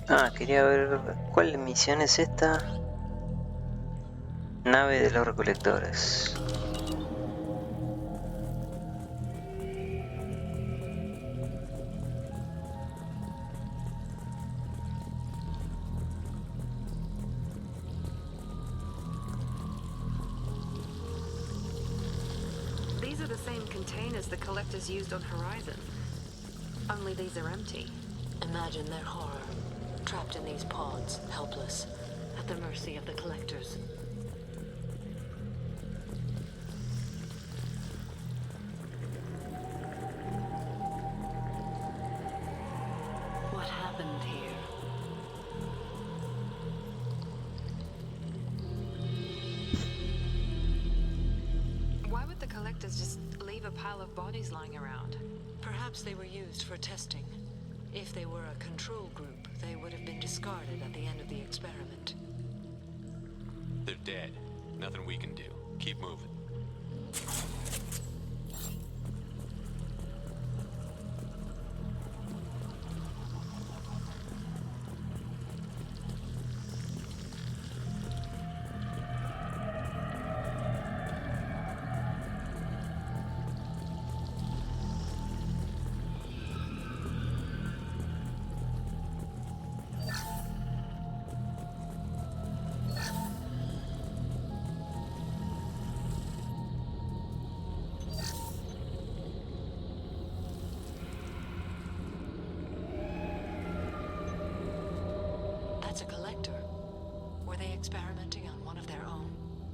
Ah, quería ver cuál misión es esta. Nave de los recolectores. These are the same containers the collectors used on Horizon. Only these are empty. Imagine their horror. Trapped in these pods, helpless, at the mercy of the collectors. What happened here? Why would the collectors just leave a pile of bodies lying around? Perhaps they were used for testing. If they were a control group, they would have been discarded at the end of the experiment. They're dead. Nothing we can do. Keep moving. That's a collector. Were they experimenting on one of their own?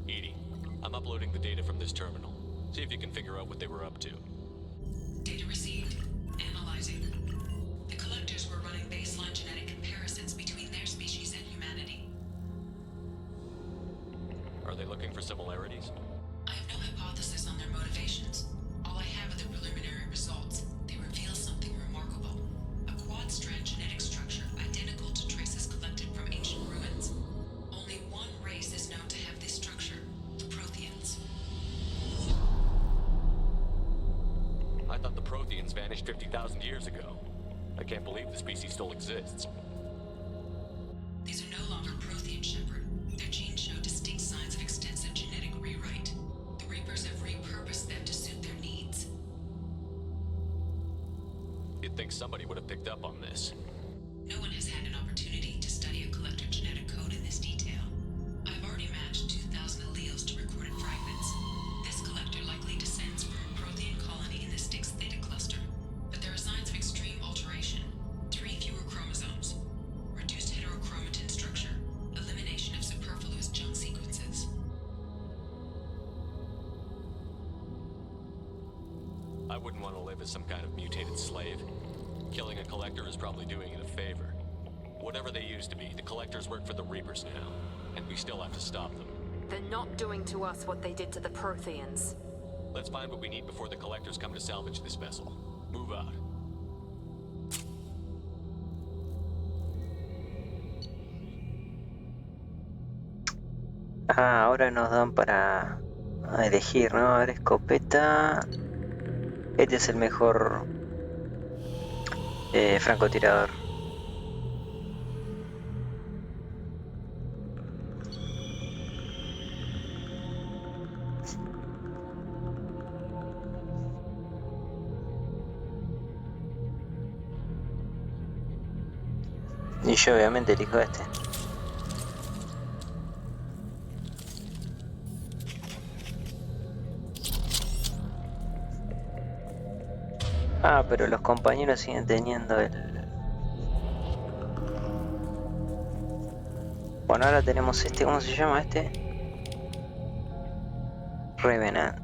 Edie, I'm uploading the data from this terminal. See if you can figure out what they were up to. Data received. Analyzing. The collectors were running baseline genetic comparisons between their species and humanity. Are they looking for similarities? I have no hypothesis on their motivations. All I have are the preliminary results. They reveal something remarkable. A quad-strand genetic structure identical to traces collected from ancient ruins. Only one race is known to have this structure, the Protheans. I thought the Protheans vanished 50,000 years ago. I can't believe the species still exists. These are no longer Prothean, Shepard. Their genes show distinct signs of extensive genetic rewrite. The Reapers have repurposed them to suit their needs. You'd think somebody would have picked up on this. No one has had an opportunity to study a collector genetic code in this detail. I've already matched 2,000 alleles to recorded fragments. This collector likely descends from a Prothean colony in the Styx Theta cluster. But there are signs of extreme alteration. 3 fewer chromosomes. Reduced heterochromatin structure. Elimination of superfluous junk sequences. I wouldn't want to live as some kind of mutated slave. Killing a collector is probably doing it a favor. Whatever they used to be, the collectors work for the Reapers now, and we still have to stop them. They're not doing to us what they did to the Protheans. Let's find what we need before the collectors come to salvage this vessel. Move out. Ah, ahora nos dan para elegir, ¿no? A ver, escopeta. Este es el mejor francotirador. Y yo obviamente elijo este. Ah, pero los compañeros siguen teniendo el... Bueno, ahora tenemos este, ¿cómo se llama este? Revenant.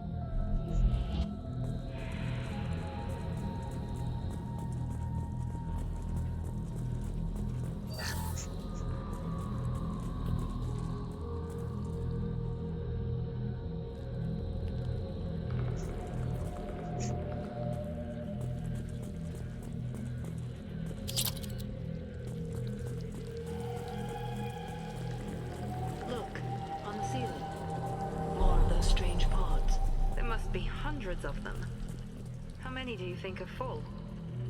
Of them. How many do you think are full?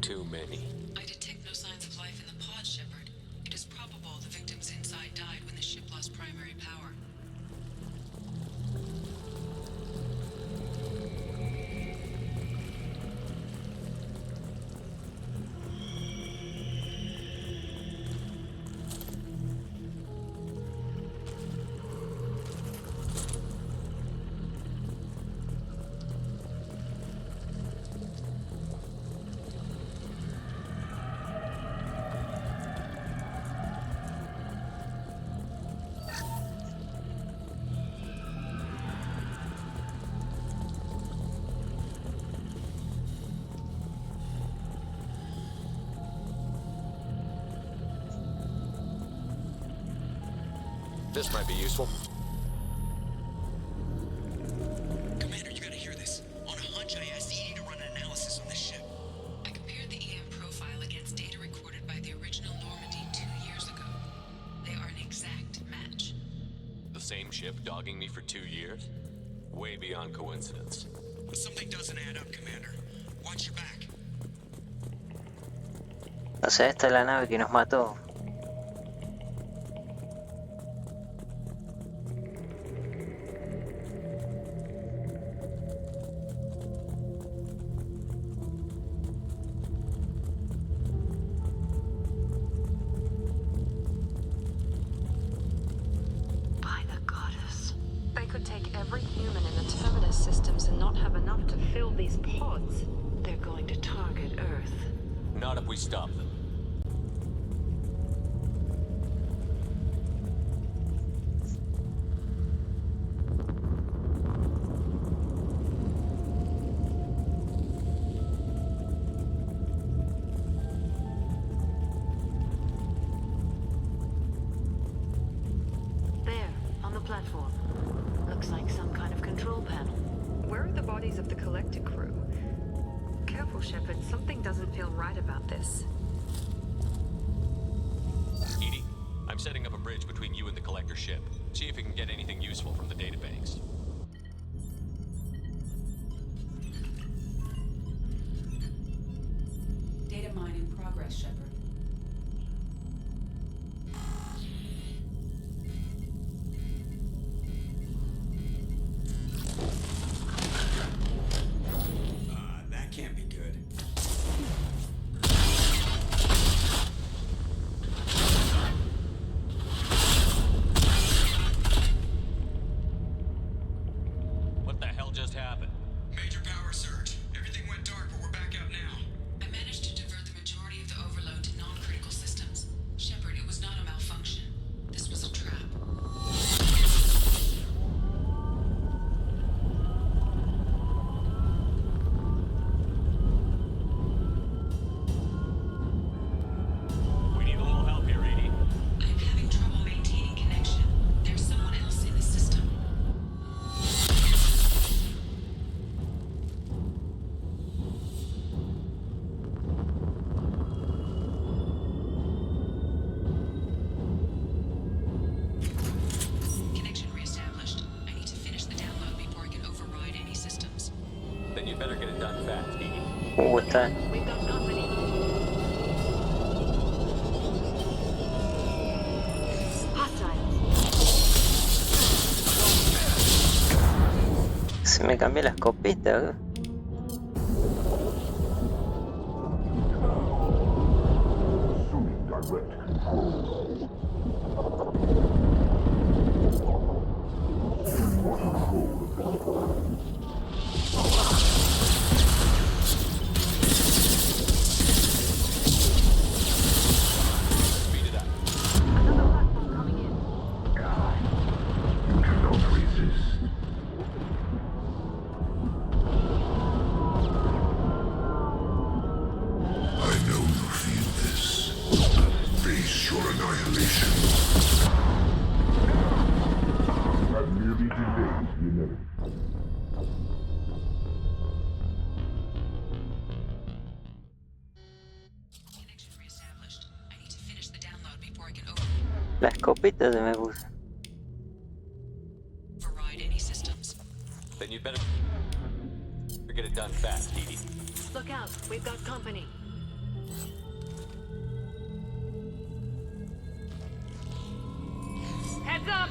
Too many. I detect no signs of life in the pod, Shepard. It is probable the victims inside died when the ship lost primary power. This might be useful. Commander, you gotta hear this. On a hunch, I asked Edie to run an analysis on this ship. I compared the EM profile against data recorded by the original Normandy 2 years ago. They are an exact match. The same ship dogging me for 2 years? Way beyond coincidence. Something doesn't add up, Commander. Watch your back. O sea, esta es la nave que nos mató. Not if we stop them. There, on the platform. Looks like some kind of control panel. Where are the bodies of the collector crew? Careful, Shepard. Something doesn't feel right about this. Edie, I'm setting up a bridge between you and the collector ship. See if you can get anything useful from the databanks. Data mine in progress, Shepard. That can't be good. What the hell just happened? Major power surge. Everything went dark, but we're back out now. I managed to divert the majority of the overload to Then you better get it done fast, Edie. Está. We've got company. Se me cambió la escopeta. La escopeta se me puso. Override any systems. Then you better get it done fast, Edie. Look out, we've got company. Heads up!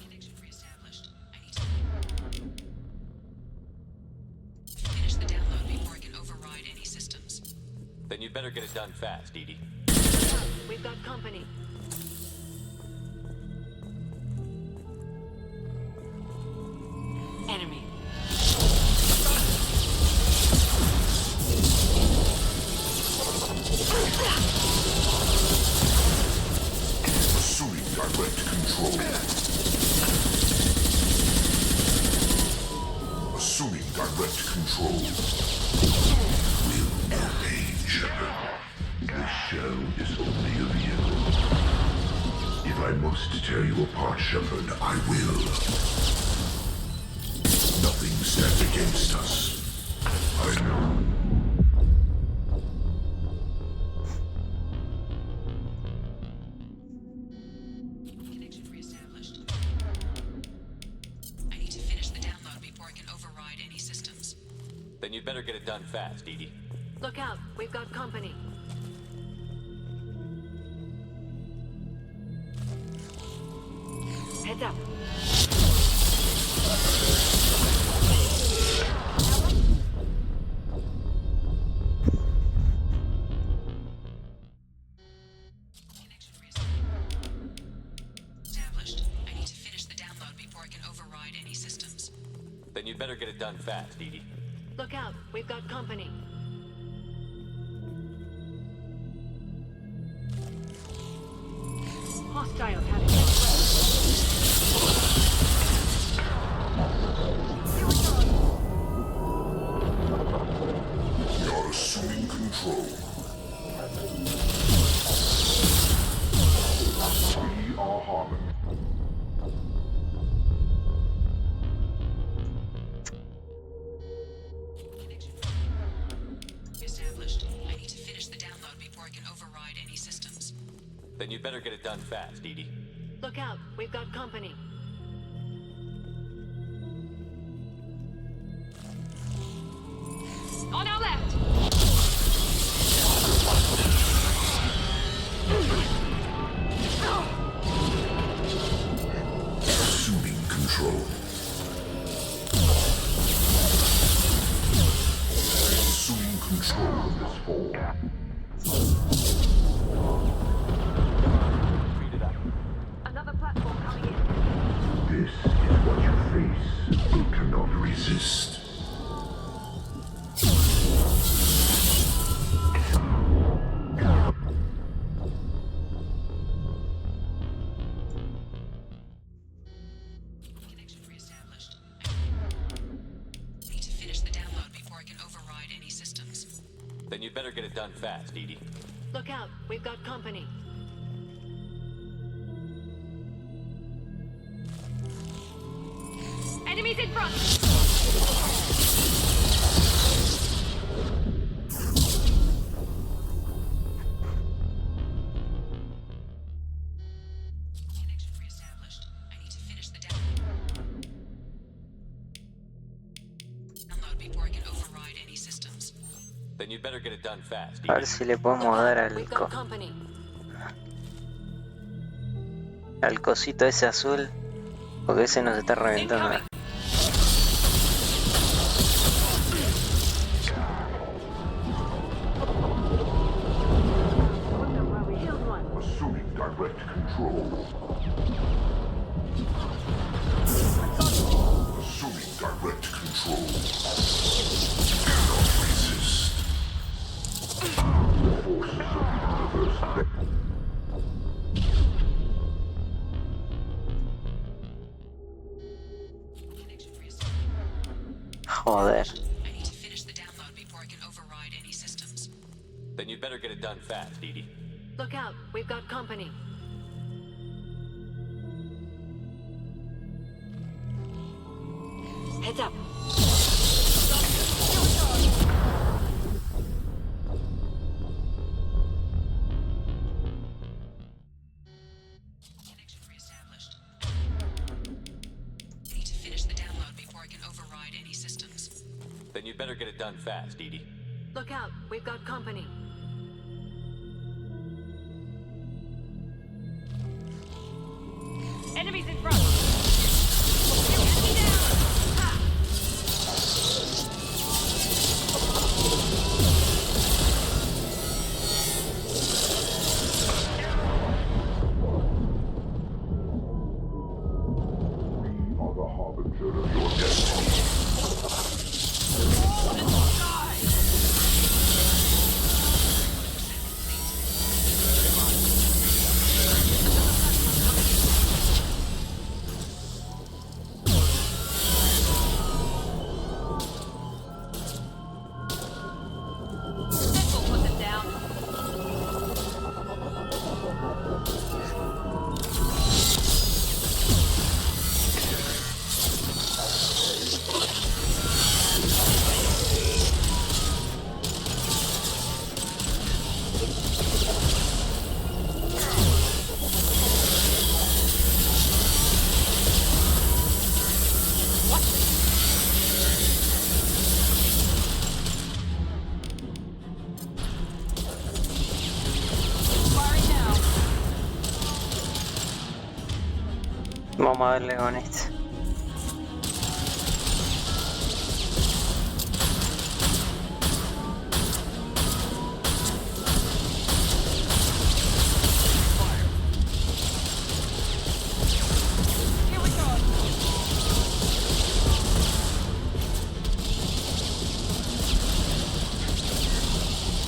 Connection reestablished. I need to finish the download before I can override any systems. Then you better get it done fast, Edie. We've got company. Enemy. Assuming direct control. Assuming direct control. Will obey, Shepard. This shell is only a vehicle. If I must tear you apart, Shepard, I will. Nothing stands against us. I know. Connection reestablished. I need to finish the download before I can override any systems. Then you better get it done fast, Edie. Look out, we've got company. Heads up. Connection reestablished. I need to finish the download before I can override any systems. Then you better get it done fast, Edie. Look out, we've got company. Hostiles having You're assuming control. We are Harmon. established. I need to finish the download before I can override any systems. Then you better get it done fast, Edie. Look out, we've got company. On our left! Assuming control. Assuming control of this fall. Another platform coming in. This is what you face. You cannot resist. Connection reestablished. Need to finish the download before I can override any systems. Then you better get it done fast, Edie. Look out, we've got company. Enemies in front! Then you'd better get it done fast. A ver si le podemos dar al cosito ese azul, porque ese nos está reventando. Assuming direct control. Assuming direct control. Cannot resist. The forces of the universe. Joder. I need to finish the download before I can override any systems. Then you'd better get it done fast, Edie. Look out, we've got company. Heads up. Connection reestablished. I need to finish the download before I can override any systems. Then you'd better get it done fast, Edie. Look out, we've got company. Enemies in front! Enemy down! Ha! We are the harbinger of your destiny. Vamos a darle con esto.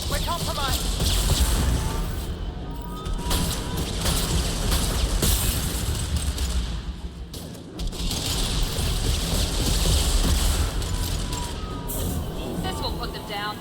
We're compromised! This will put them down.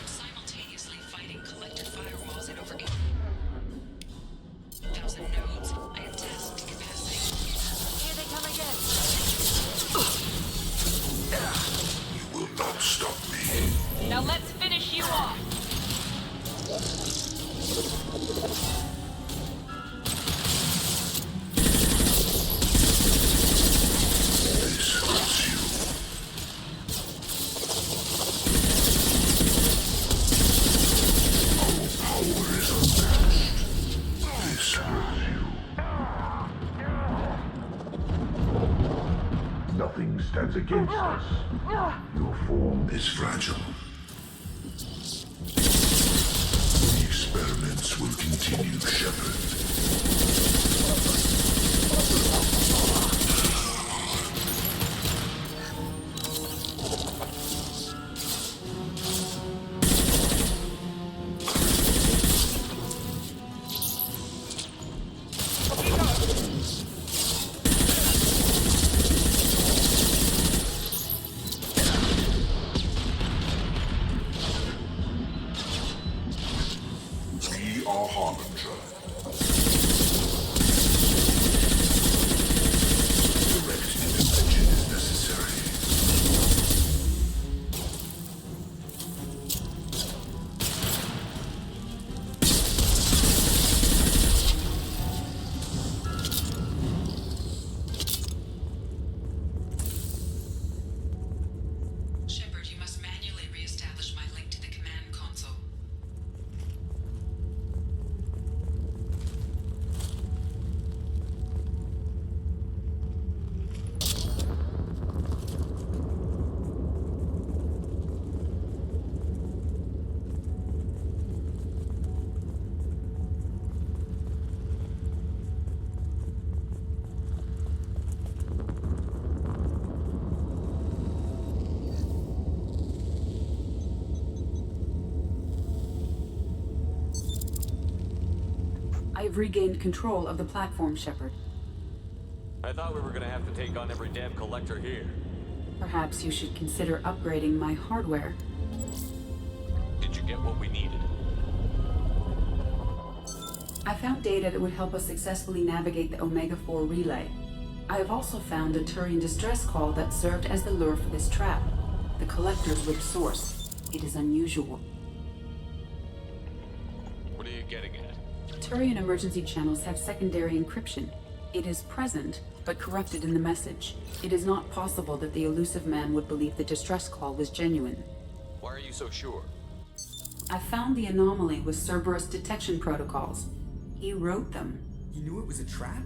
Simultaneously fighting collective firewalls in over 8,000 nodes. I have tasked capacity. Here they come again. You will not stop me. Now let's finish you off. This hurts you. Our power is unmatched. This hurts you. Nothing stands against us. Your form is fragile. The experiments will continue, Shepard. We are Harbinger. have regained control of the platform, Shepard. I thought we were gonna have to take on every damn collector here. Perhaps you should consider upgrading my hardware. Did you get what we needed? I found data that would help us successfully navigate the Omega-4 relay. I have also found a Turian distress call that served as the lure for this trap. The collector's whip source. It is unusual. What are you getting at? Turian emergency channels have secondary encryption. It is present, but corrupted in the message. It is not possible that the elusive man would believe the distress call was genuine. Why are you so sure? I found the anomaly with Cerberus detection protocols. He wrote them. He knew it was a trap?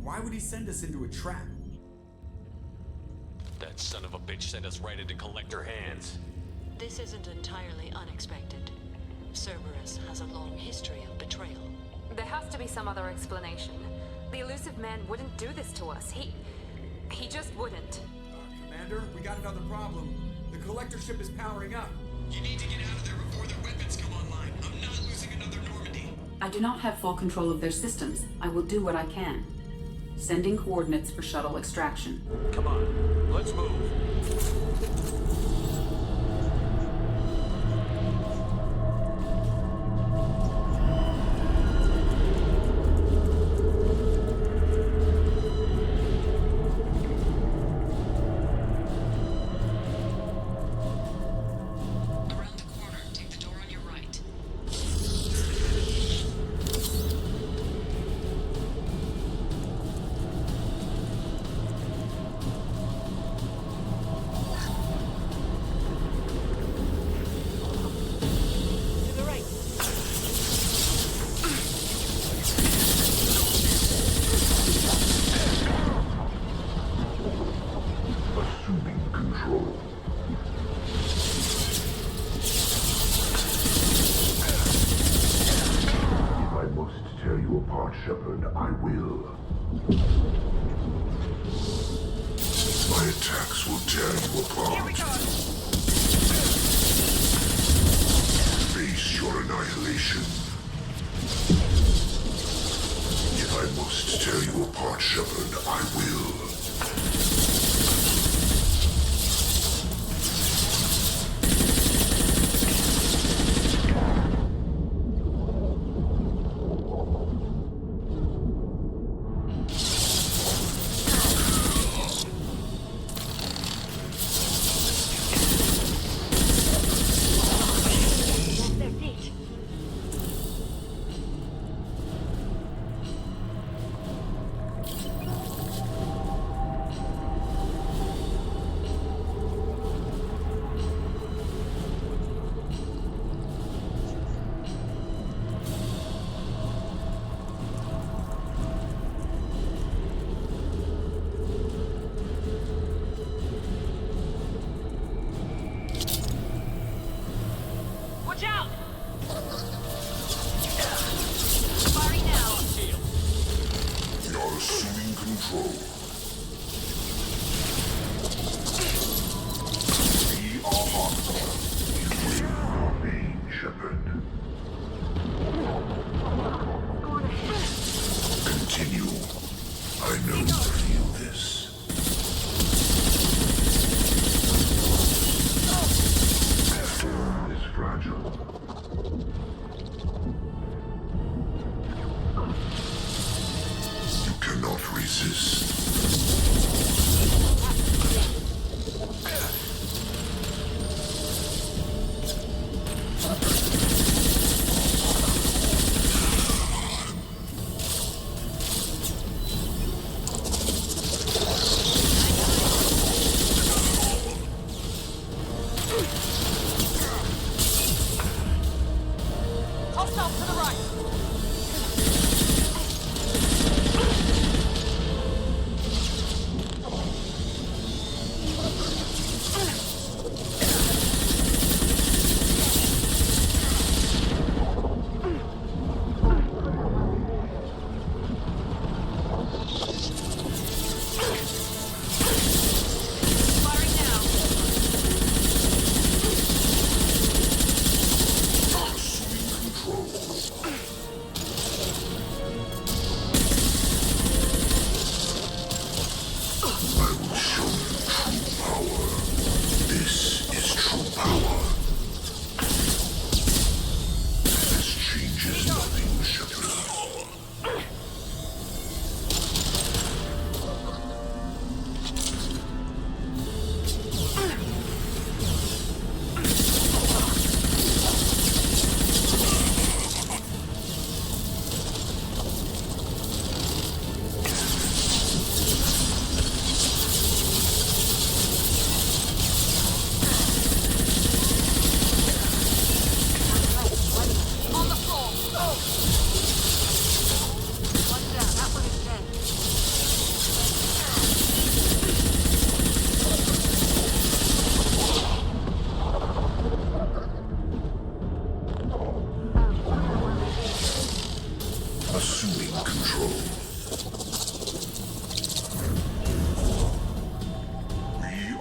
Why would he send us into a trap? That son of a bitch sent us right into collector hands. This isn't entirely unexpected. Cerberus has a long history of betrayal. There has to be some other explanation. The elusive man wouldn't do this to us. He just wouldn't. Commander, we got another problem. The collector ship is powering up. You need to get out of there before their weapons come online. I'm not losing another Normandy. I do not have full control of their systems. I will do what I can. Sending coordinates for shuttle extraction. Come on, let's move. Shepard, I will. My attacks will tear you apart. Face your annihilation. If I must tear you apart, Shepard, I will.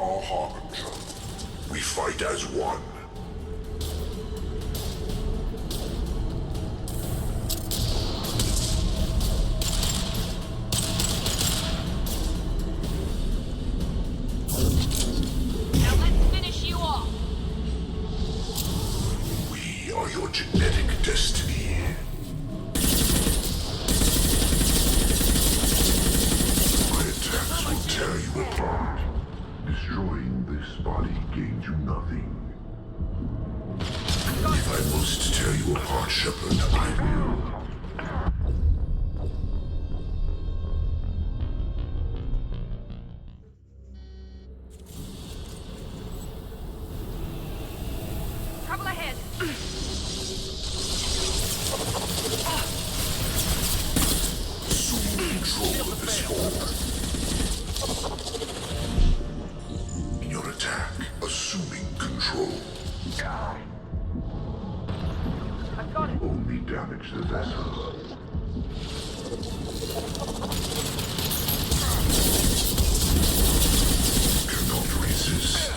are Harbinger. We fight as one. Now let's finish you off. We are your genetic destiny. My attacks will tear you apart. Destroying this body gains you nothing. If I must tear you apart, Shepard, I will. Trouble ahead. Assume control of this form. In your attack, assuming control. I've got it. Only damage the vessel. Cannot resist.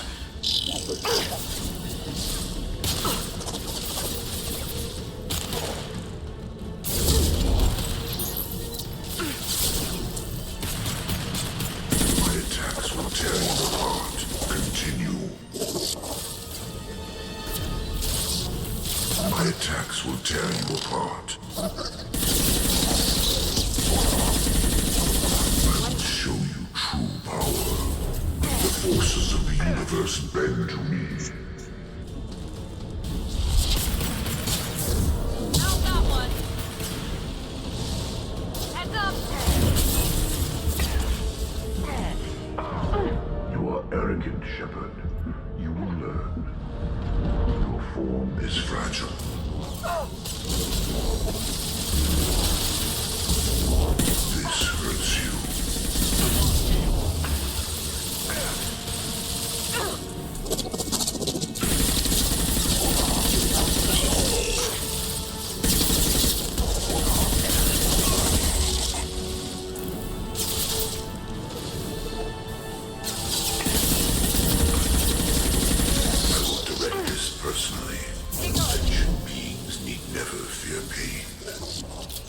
My attacks will tear you apart. Continue. My attacks will tear you apart. I will show you true power. The forces of the universe bend to me. How's that one? Heads up. You are arrogant, Shepard. You will learn. Your form is fragile. This hurts you. I will direct this personally. Sentient beings need never fear pain.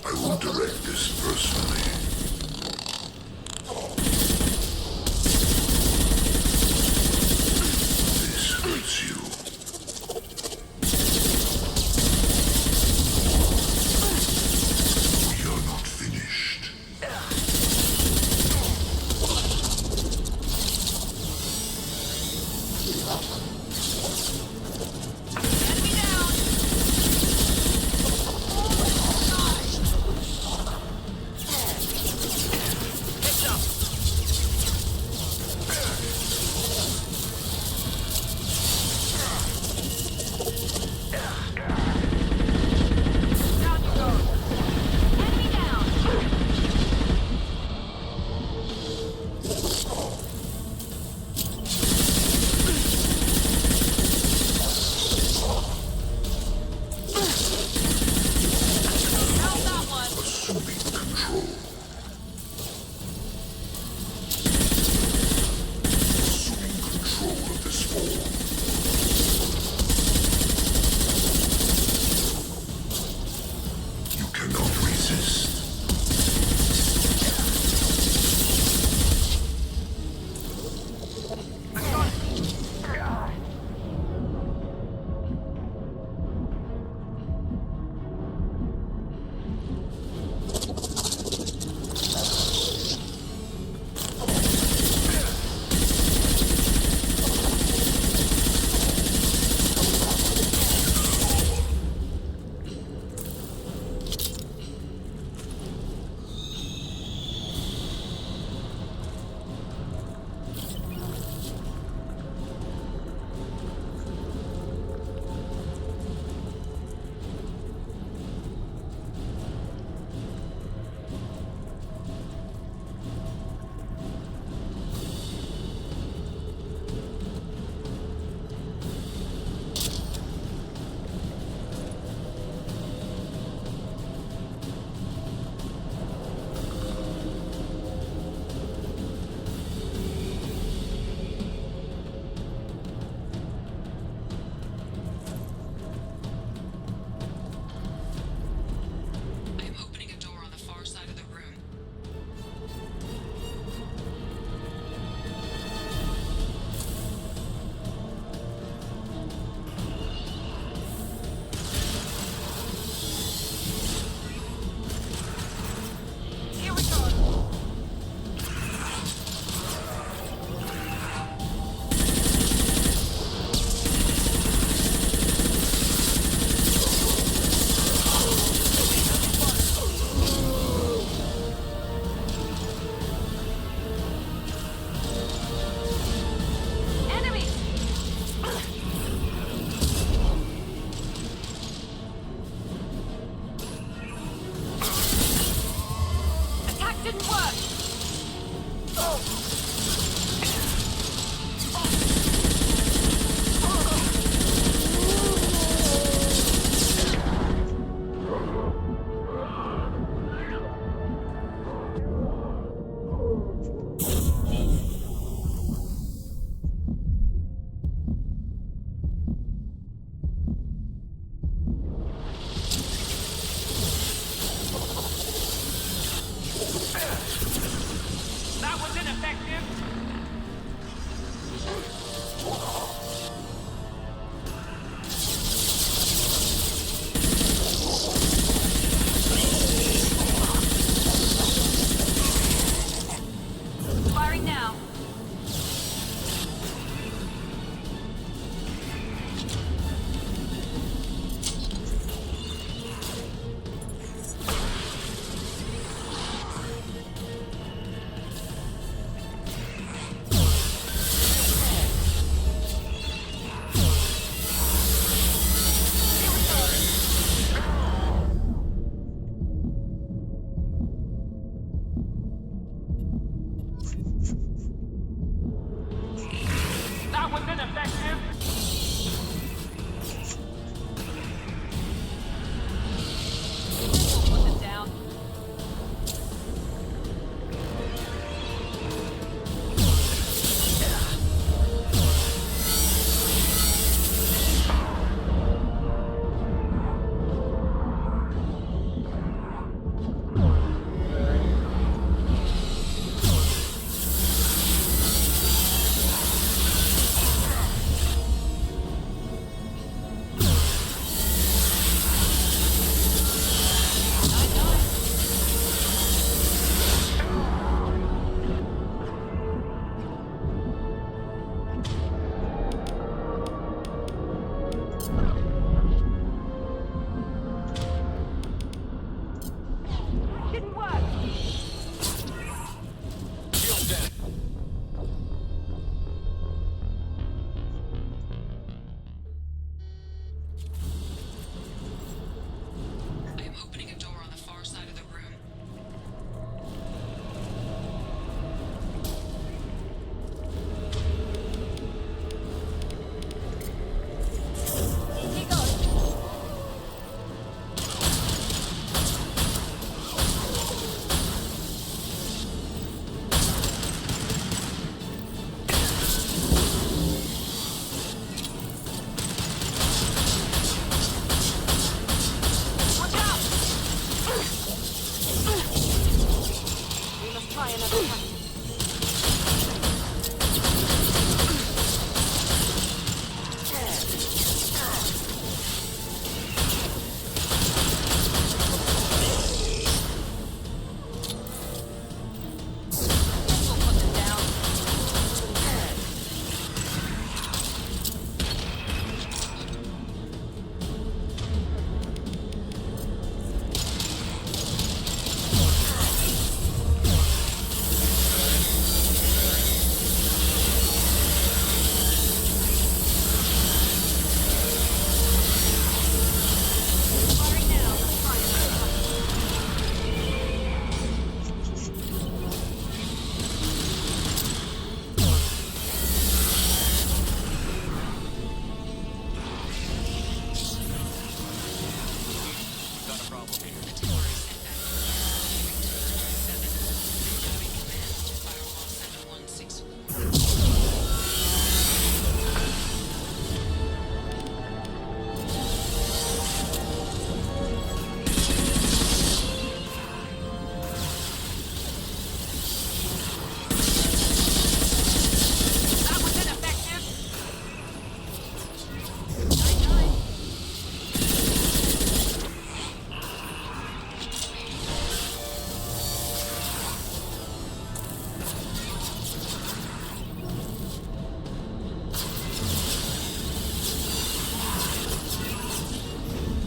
I will direct this personally. This hurts you. We are not finished. Enemy down. Heads up. Down you go. Enemy down. How's that one? Assuming control. Assuming control of this form. You cannot resist. ineffective. Put it down. Didn't work. I am opening a door on the far side of the room. He goes. Watch out! We must try another tactic. We'll put them down. Firing now. Try another tactic. We've got a problem here. The tower is set back. Incoming command to Firewall 7164. That was ineffective. 9-9.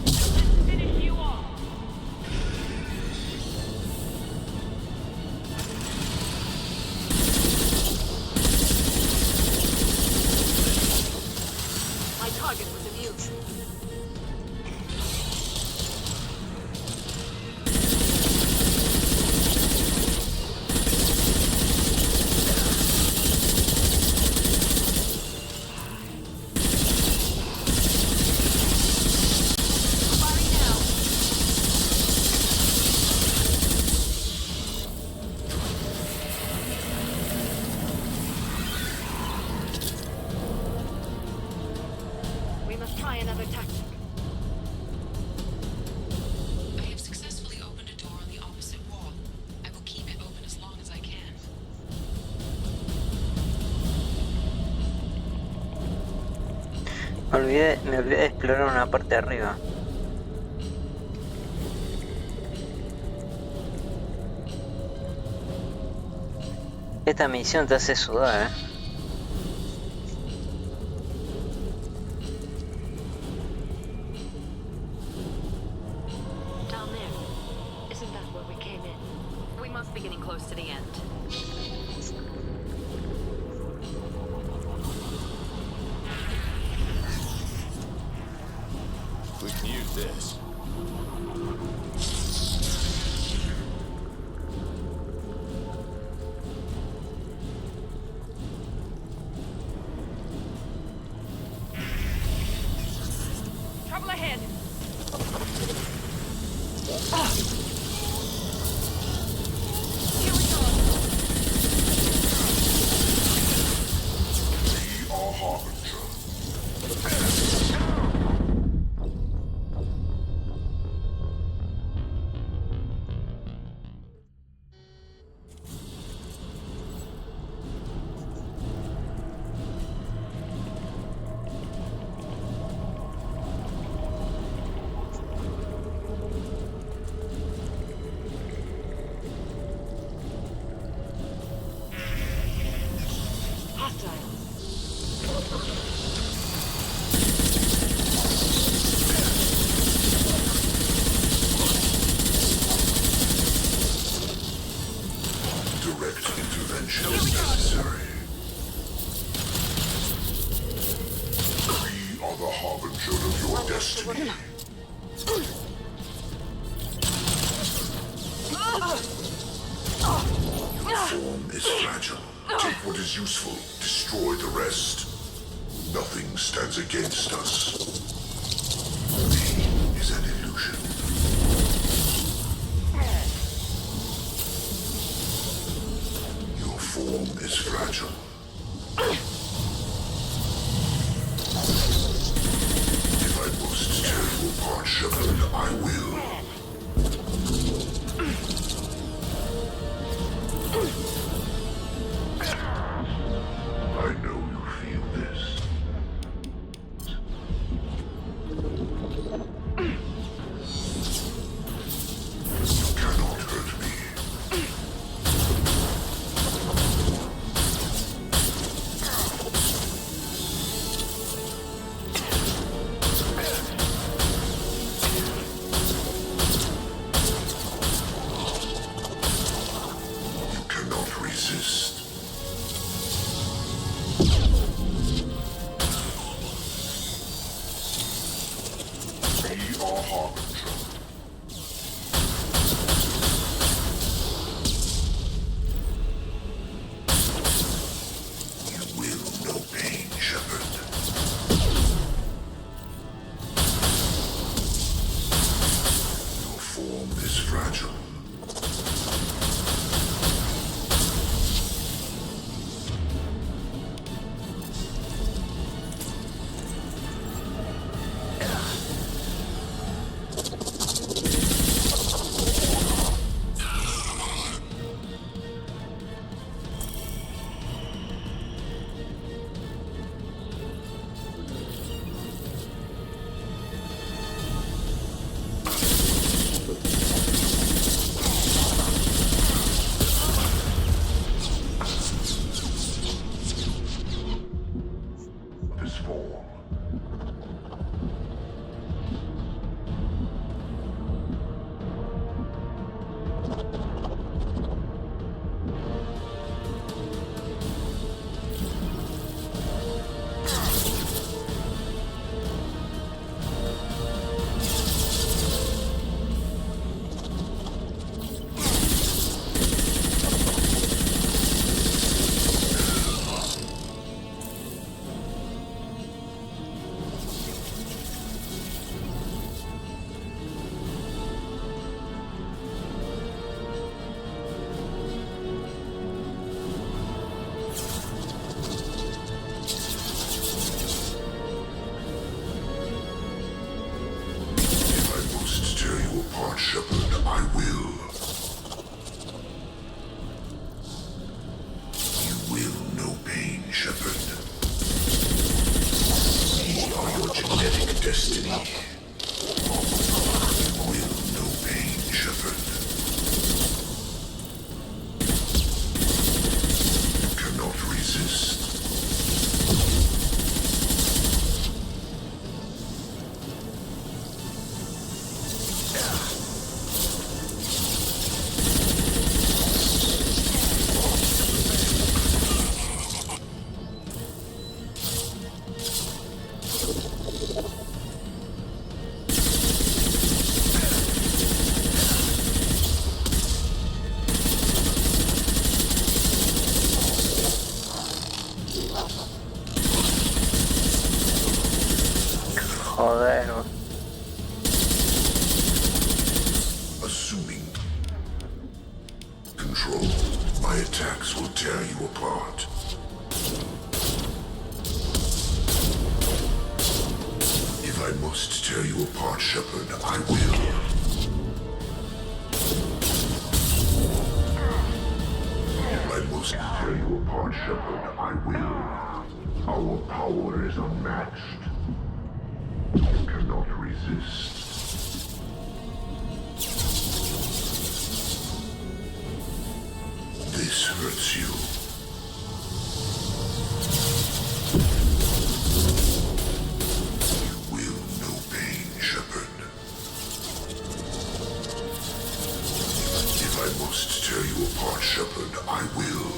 Let's finish you off. My target was immune. Firing now. We must try another tactic. I have successfully opened a door on the opposite wall. I will keep it open as long as I can. Me olvidé de explorar una parte de arriba. Esta misión te hace sudar, Down there. Isn't that where we came in? We must be getting close to the end. We can use this. Harbinger. Against us. Me is an illusion. Your form is fragile. If I must tear you apart, Shepard, I will. I know you feel this. Joder. Assuming control, my attacks will tear you apart. must tear you apart, Shepard, I will. If I must tear you apart, Shepard, I will. Our power is unmatched. You cannot resist. This hurts you. Tear you apart, Shepard, I will.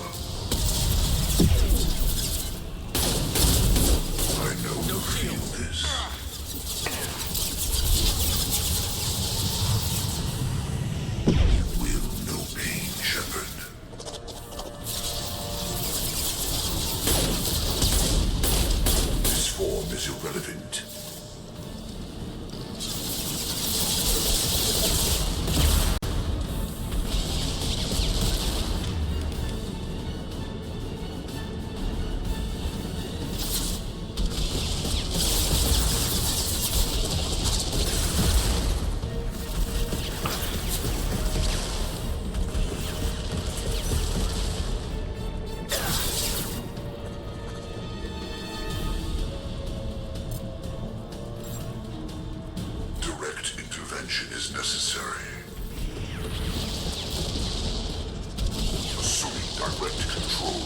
I know you feel this. You will know pain, Shepard. This form is irrelevant. Is necessary. Assuming direct control.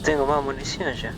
Tengo más munición ya.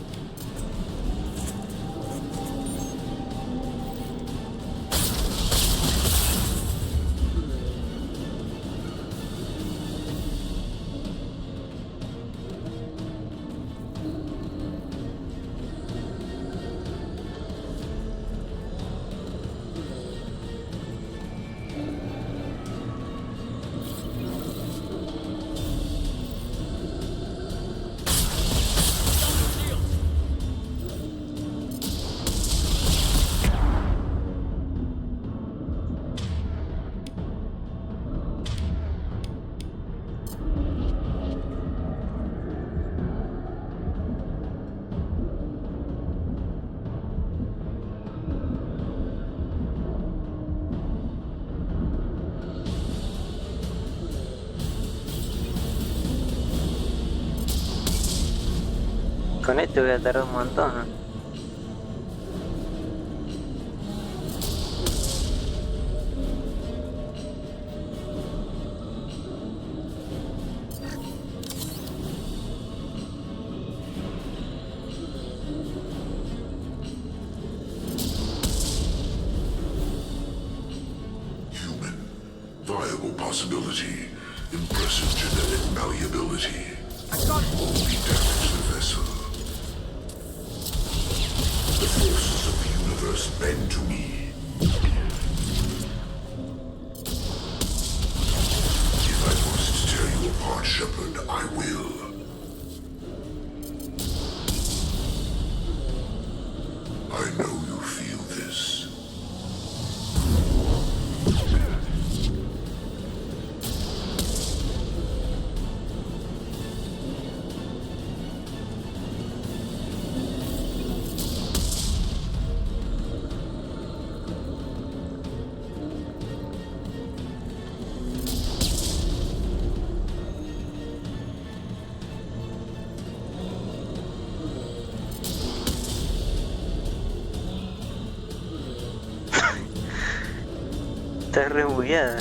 Con este voy a tardar un montón, ¿no? Viable possibility. Impressive genetic malleability. Only damage the vessel. The forces of the universe bend to me. If I must tear you apart, Shepard, I will. I know you feel this. Está re bugueada.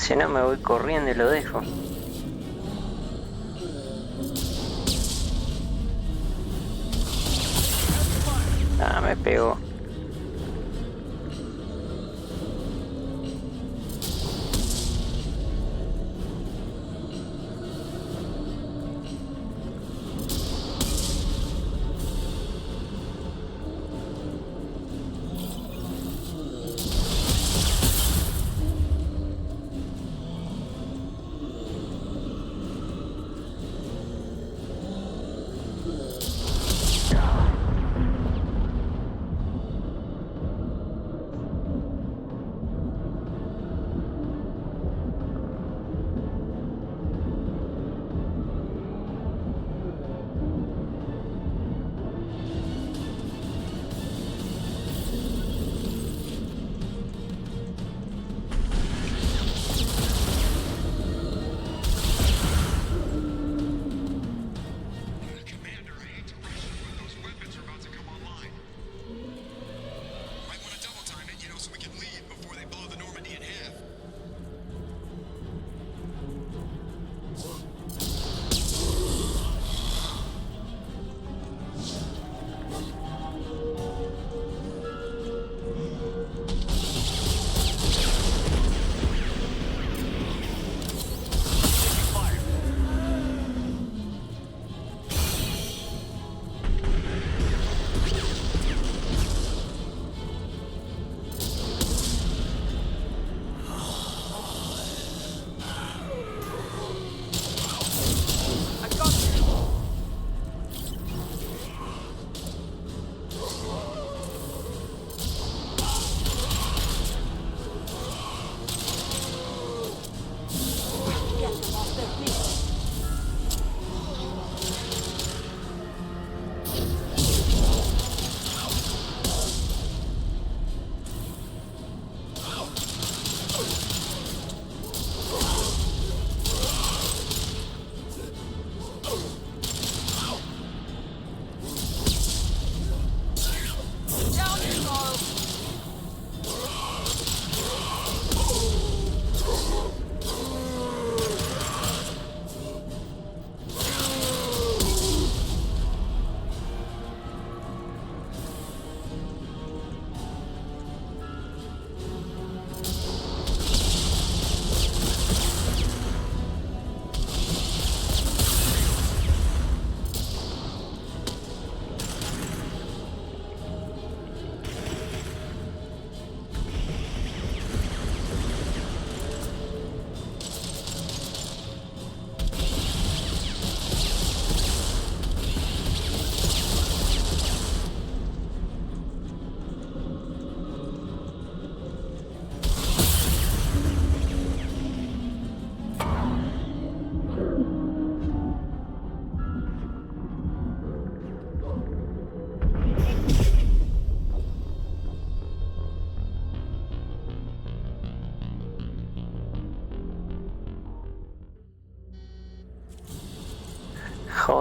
Si no me voy corriendo y lo dejo. Ah, me pegó.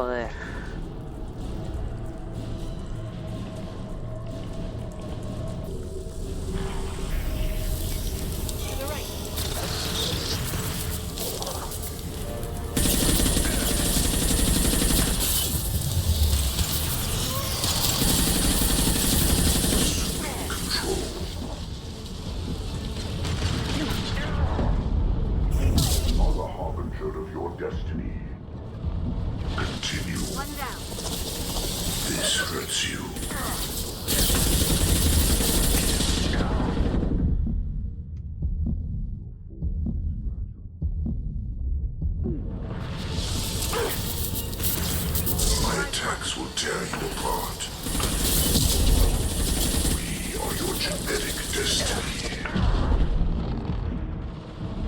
Joder. To the right. Are the harbinger of your destiny. Continue. One down. This hurts you. My attacks will tear you apart. We are your genetic destiny.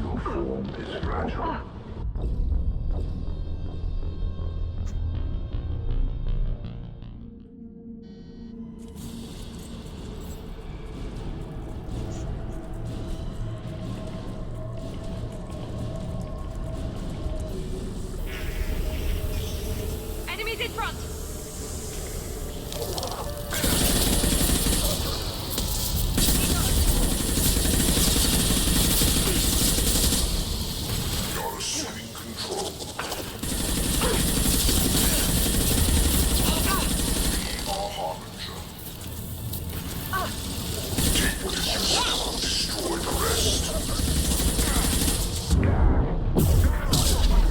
Your form is fragile. Enemies in front. You're assuming control. We are harbinger. Take what is useful and destroy the rest.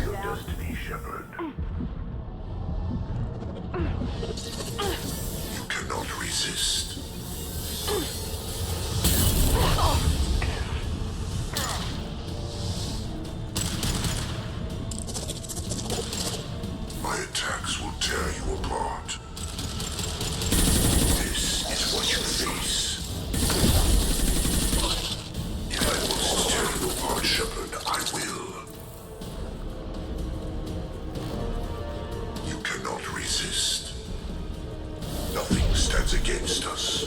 Your destiny, Shepard. You cannot resist. My attacks will tear you apart. This is what you face. If I must tear you apart, Shepard, I will. You cannot resist. Nothing stands against us.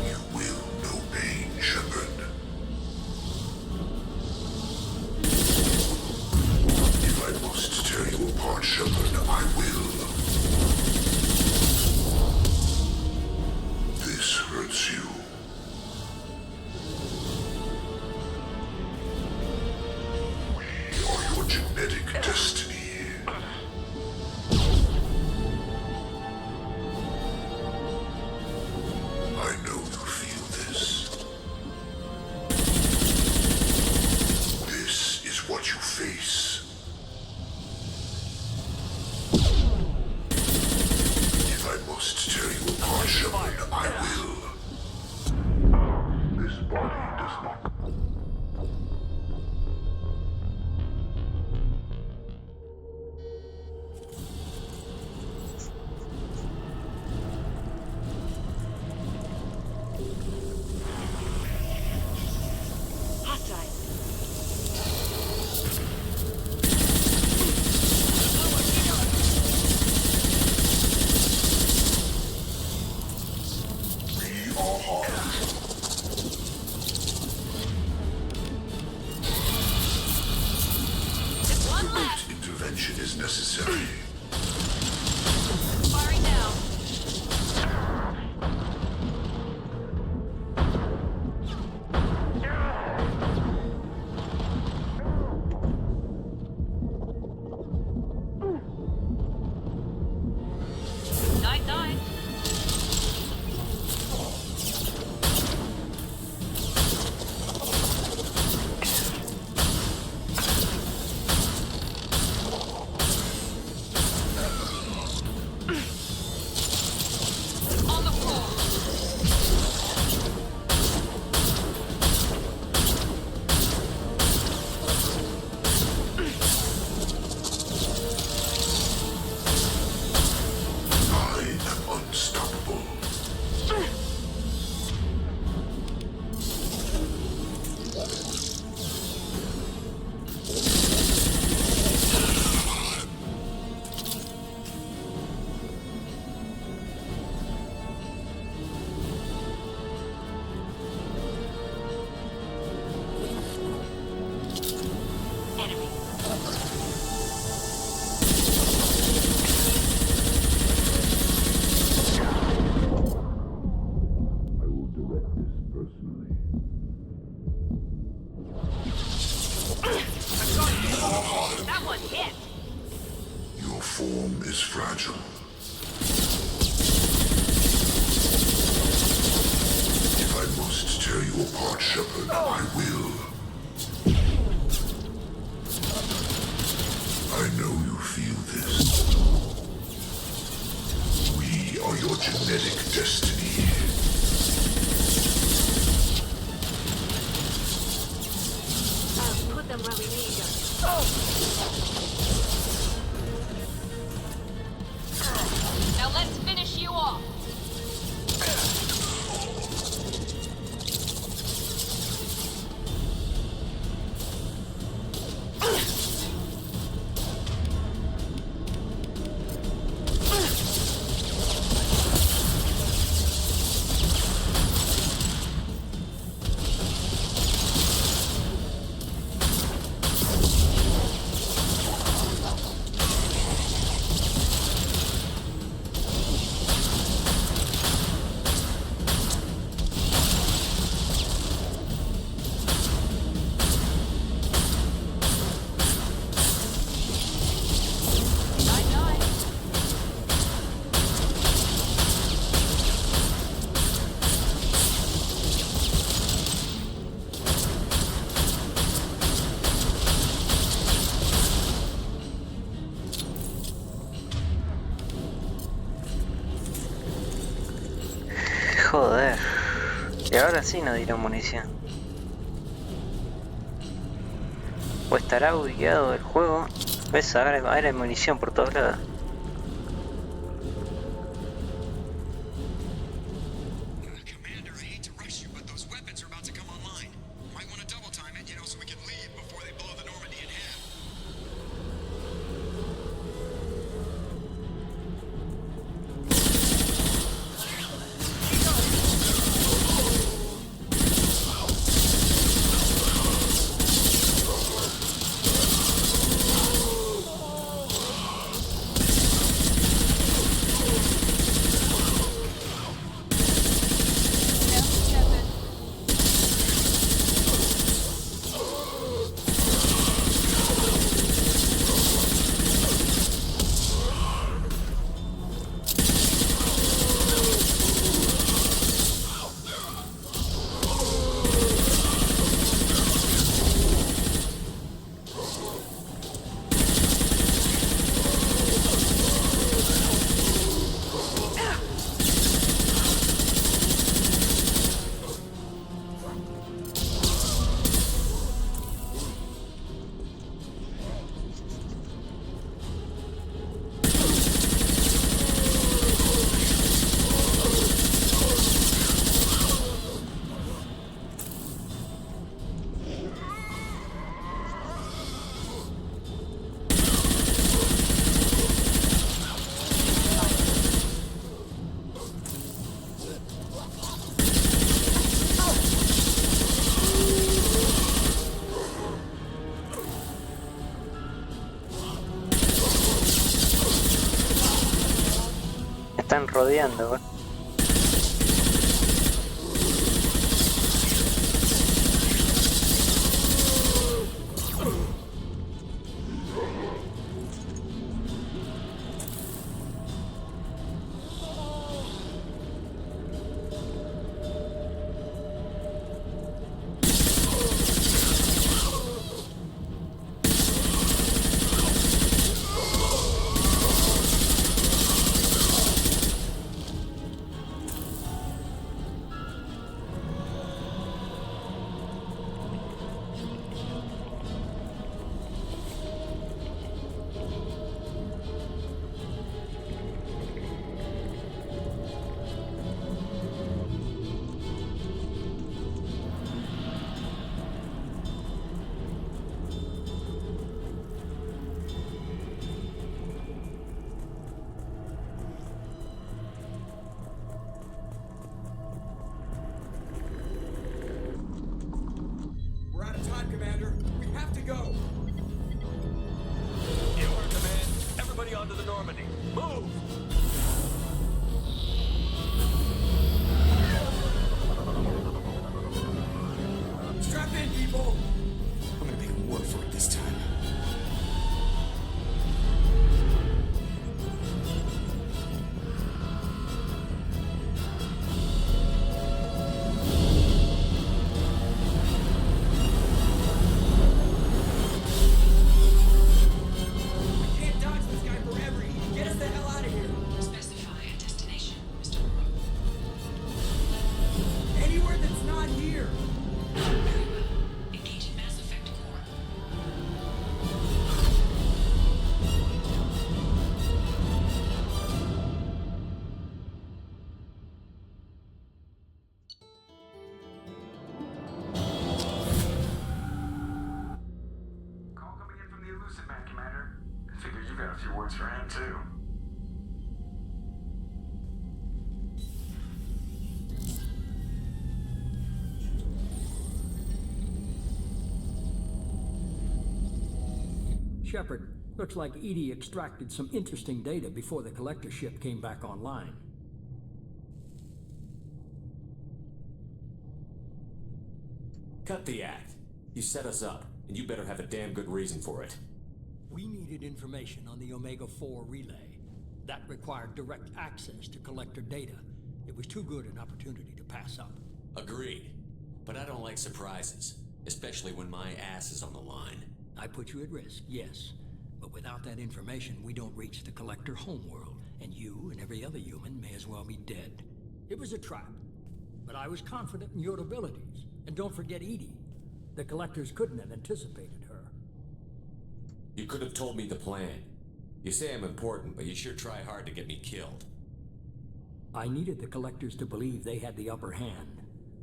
You will know pain, Shepard. If I must tear you apart, Shepard, I will. This hurts you. We are your genetic destiny. I know you feel this. This is what you face. If I must tear you apart, Shepard, I will. This body does not. Hostile. We are harbinger. Just one Direct left. intervention is necessary. Firing now. Nine, nine. form is fragile. If I must tear you apart, Shepard, I will. I know you feel this. We are your genetic destiny. I'll put them where we need them. Now let's finish you off. Joder. Y ahora sí no dieron munición. O estará bugueado el juego. ¿Ves? Ahora hay munición por todos lados. Commander, I hate to rush you, but those weapons are about to come online. Might want to double time it, so we can leave before they blow the Normandy in half. Están rodeando, ¿eh? We're out of time, Commander. We have to go. In order, Command. Everybody onto the Normandy. Move! Strap in, people. I'm gonna make them work for it this time. plan too. Shepard, looks like Edie extracted some interesting data before the collector ship came back online. Cut the act. You set us up, and you better have a damn good reason for it. We needed information on the Omega-4 relay. That required direct access to collector data. It was too good an opportunity to pass up. Agreed. But I don't like surprises, especially when my ass is on the line. I put you at risk, yes. But without that information, we don't reach the collector homeworld, and you and every other human may as well be dead. It was a trap, but I was confident in your abilities. And don't forget Edie. The collectors couldn't have anticipated her. You could have told me the plan. You say I'm important, but you sure try hard to get me killed. I needed the collectors to believe they had the upper hand.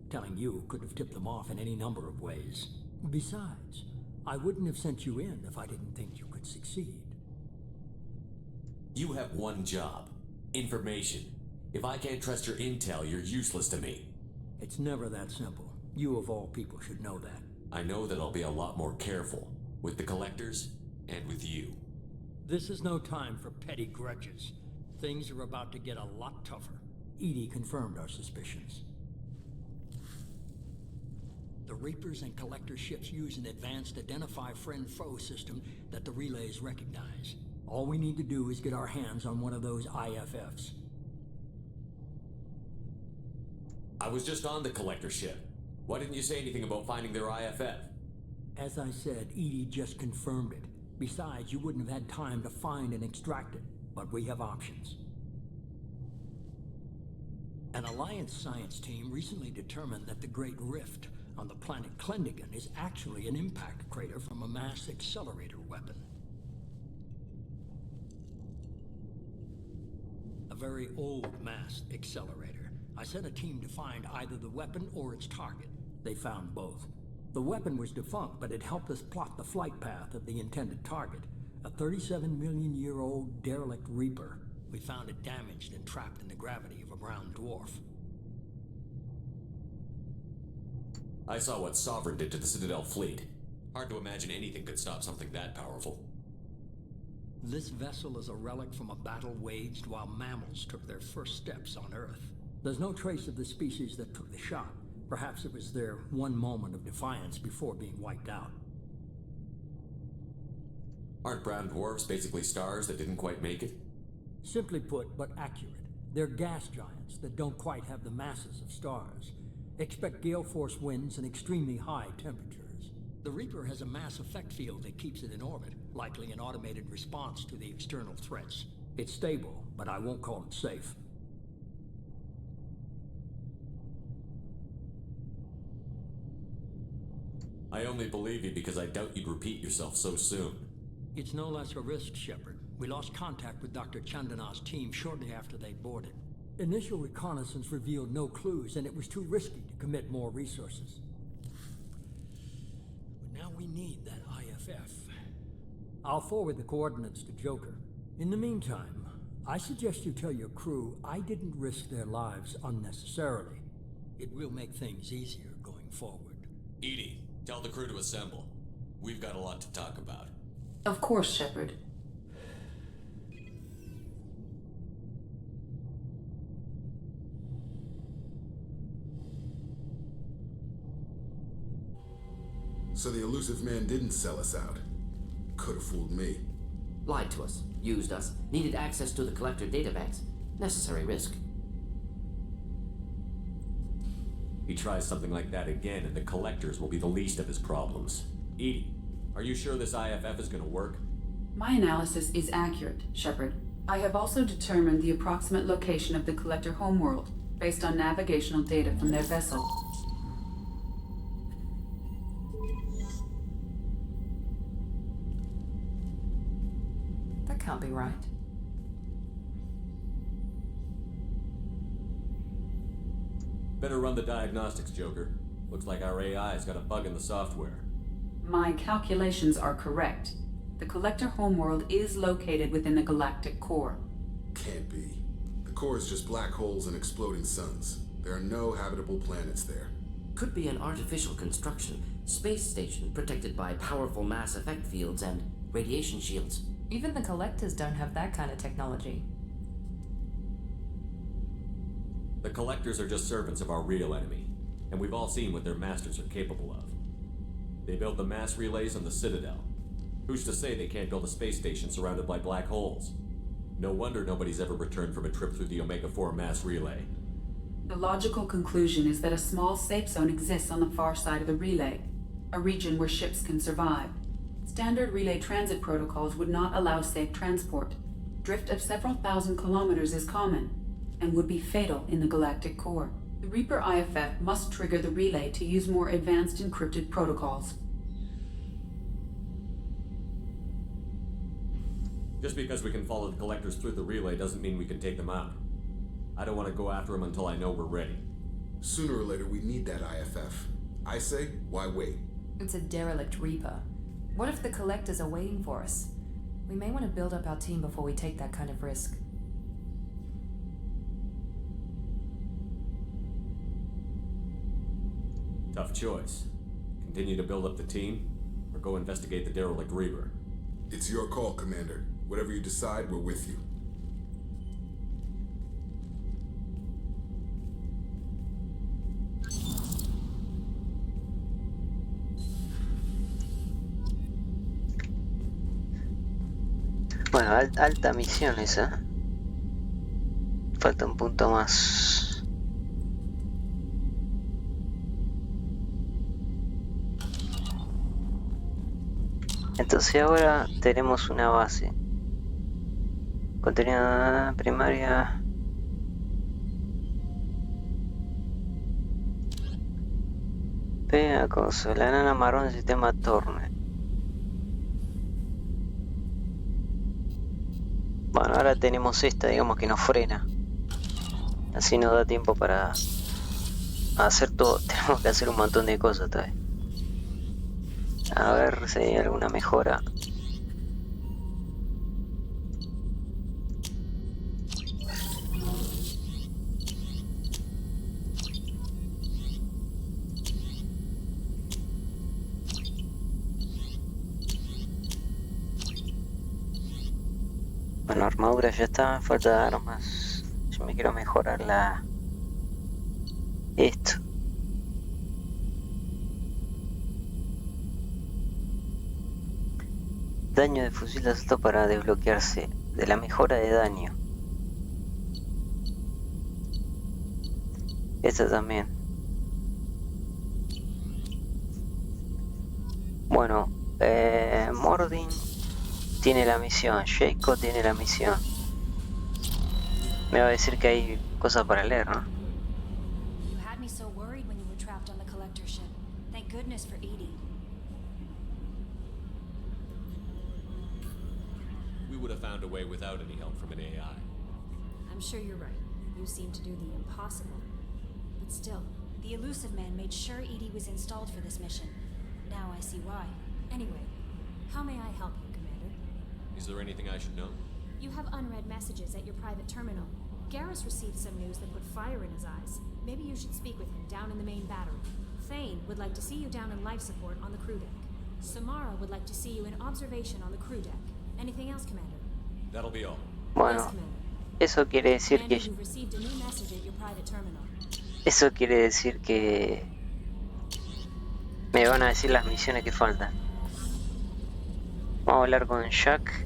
Telling you could have tipped them off in any number of ways. Besides, I wouldn't have sent you in if I didn't think you could succeed. You have one job. Information. If I can't trust your intel, you're useless to me. It's never that simple. You of all people should know that. I know that I'll be a lot more careful. With the collectors, and with you. This is no time for petty grudges. Things are about to get a lot tougher. Edie confirmed our suspicions. The Reapers and Collector ships use an advanced Identify Friend-Foe system that the relays recognize. All we need to do is get our hands on one of those IFFs. I was just on the Collector ship. Why didn't you say anything about finding their IFF? As I said, Edie just confirmed it. Besides, you wouldn't have had time to find and extract it. But we have options. An Alliance science team recently determined that the Great Rift on the planet Klendigan is actually an impact crater from a mass accelerator weapon. A very old mass accelerator. I sent a team to find either the weapon or its target. They found both. The weapon was defunct, but it helped us plot the flight path of the intended target, a 37-million-year-old derelict Reaper. We found it damaged and trapped in the gravity of a brown dwarf. I saw what Sovereign did to the Citadel fleet. Hard to imagine anything could stop something that powerful. This vessel is a relic from a battle waged while mammals took their first steps on Earth. There's no trace of the species that took the shot. Perhaps it was their one moment of defiance before being wiped out. Aren't brown dwarfs basically stars that didn't quite make it? Simply put, but accurate. They're gas giants that don't quite have the masses of stars. Expect gale force winds and extremely high temperatures. The Reaper has a mass effect field that keeps it in orbit, likely an automated response to the external threats. It's stable, but I won't call it safe. I only believe you because I doubt you'd repeat yourself so soon. It's no less a risk, Shepard. We lost contact with Dr. Chandana's team shortly after they boarded. Initial reconnaissance revealed no clues, and it was too risky to commit more resources. But now we need that IFF. I'll forward the coordinates to Joker. In the meantime, I suggest you tell your crew I didn't risk their lives unnecessarily. It will make things easier going forward. Edie, tell the crew to assemble. We've got a lot to talk about. Of course, Shepard. So the elusive man didn't sell us out. Could have fooled me. Lied to us, used us, needed access to the Collector databanks. Necessary risk. He tries something like that again, and the Collectors will be the least of his problems. Edie, are you sure this IFF is gonna work? My analysis is accurate, Shepard. I have also determined the approximate location of the Collector homeworld, based on navigational data from their vessel. That can't be right. Better run the diagnostics, Joker. Looks like our AI's got a bug in the software. My calculations are correct. The Collector homeworld is located within the galactic core. Can't be. The core is just black holes and exploding suns. There are no habitable planets there. Could be an artificial construction, space station protected by powerful mass effect fields and radiation shields. Even the Collectors don't have that kind of technology. The Collectors are just servants of our real enemy, and we've all seen what their masters are capable of. They built the mass relays on the Citadel. Who's to say they can't build a space station surrounded by black holes? No wonder nobody's ever returned from a trip through the Omega-4 mass relay. The logical conclusion is that a small safe zone exists on the far side of the relay, a region where ships can survive. Standard relay transit protocols would not allow safe transport. Drift of several thousand kilometers is common, and would be fatal in the galactic core. The Reaper IFF must trigger the relay to use more advanced encrypted protocols. Just because we can follow the Collectors through the relay doesn't mean we can take them out. I don't want to go after them until I know we're ready. Sooner or later, we need that IFF. I say, why wait? It's a derelict Reaper. What if the Collectors are waiting for us? We may want to build up our team before we take that kind of risk. Tough choice. Continue to build up the team, or go investigate the derelict Reaper. It's your call, Commander. Whatever you decide, we're with you. Bueno, alta misión esa. Falta un punto más. Entonces ahora tenemos una base. Contenido primaria. Pega cosa. La nana marrón del sistema Torne. Bueno, ahora tenemos esta, digamos que nos frena. Así nos da tiempo para hacer todo. Tenemos que hacer un montón de cosas todavía. A ver si hay alguna mejora. Bueno, armadura ya está, falta armas. Yo me quiero mejorar esto. Daño de fusil de asalto para desbloquearse. De la mejora de daño. Esta también. Bueno, Mordin tiene la misión. Jacob tiene la misión. Me va a decir que hay cosas para leer, ¿no? You had me so worried when you were trapped on the collector ship. Thank goodness for Edie. We would have found a way without any help from an AI. I'm sure you're right. You seem to do the impossible. But still, the elusive man made sure Edie was installed for this mission. Now I see why. Anyway, how may I help you, Commander? Is there anything I should know? You have unread messages at your private terminal. Garrus received some news that put fire in his eyes. Maybe you should speak with him down in the main battery. Thane would like to see you down in life support on the crew deck. Samara would like to see you in observation on the crew deck. Anything else, Commander? That'll be all. Bueno, eso quiere decir que... Eso quiere decir que... me van a decir las misiones que faltan. Vamos a hablar con Jack,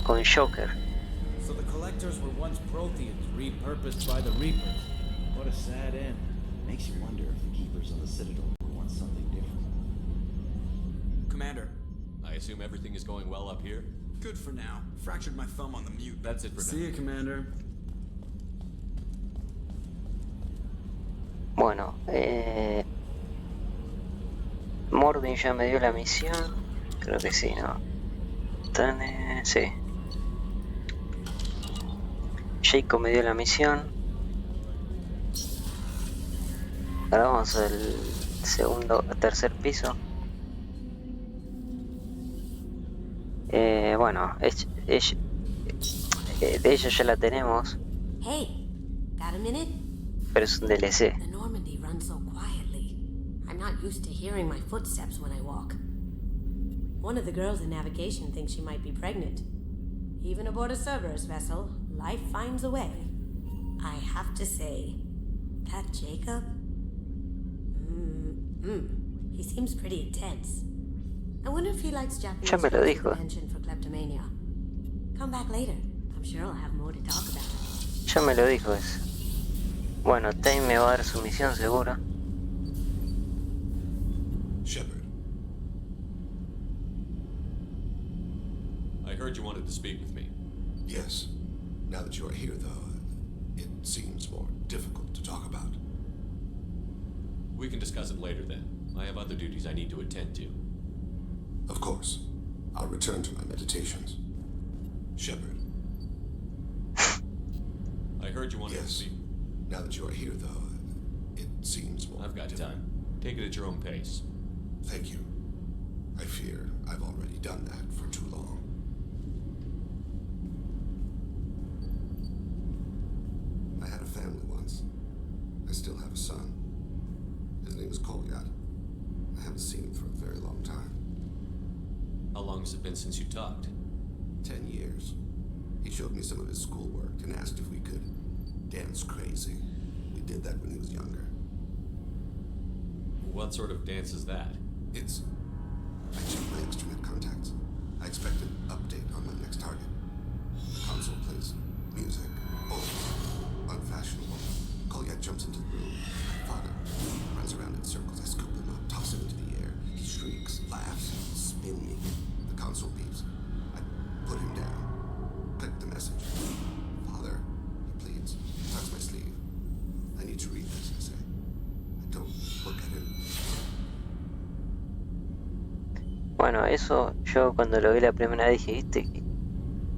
con Joker. So the collectors were once Protheans, repurposed by the Reapers. What a sad end. Makes you wonder if the keepers of the Citadel were once something different. Commander, I assume everything is going well up here? Good for now. Fractured my thumb on the mute. That's it for now. See you, Commander. Bueno, Mordin ya me dio la misión. Creo que sí, ¿no? Sí. Jacob me dio la misión. Ahora vamos al tercer piso. Bueno, de ella ya la tenemos, Hey, got a minute? pero es un DLC. The Normandy runs so quietly. I'm not used to hearing my footsteps when I walk. One of the girls in navigation thinks she might be pregnant. Even aboard a Cerberus vessel, life finds a way. I have to say, that Jacob? He seems pretty intense. I wonder if he likes Japanese Ya me lo dijo. penchant for kleptomania. Come back later. I'm sure I'll have more to talk about. Ya me lo dijo eso. Bueno, Time me va a dar su misión seguro. Shepard. I heard you wanted to speak with me. Yes. Now that you are here, though, it seems more difficult to talk about. We can discuss it later then. I have other duties I need to attend to. Of course. I'll return to my meditations. Shepard. I heard you wanted to speak. Now that you are here, though, it seems more... I've got time. Take it at your own pace. Thank you. I fear I've already done that for too long. I had a family once. I still have a son. His name is Kolyat. I haven't seen him for a very long time. How long has it been since you talked? 10 years. He showed me some of his schoolwork and asked if we could dance crazy. We did that when he was younger. What sort of dance is that? I checked my extranet contacts. I expect an update on my next target. The console plays music. Old. Unfashionable. Kolyat jumps into the room. My father runs around in circles. I scoop him up, toss him into the air. He shrieks, laughs, spin me. The console beeps. I put him down. Click the message. Father, he pleads. Tucks my sleeve. I need to read this, I say. I don't look at him. Bueno, eso yo cuando lo vi la primera vez dije, viste, que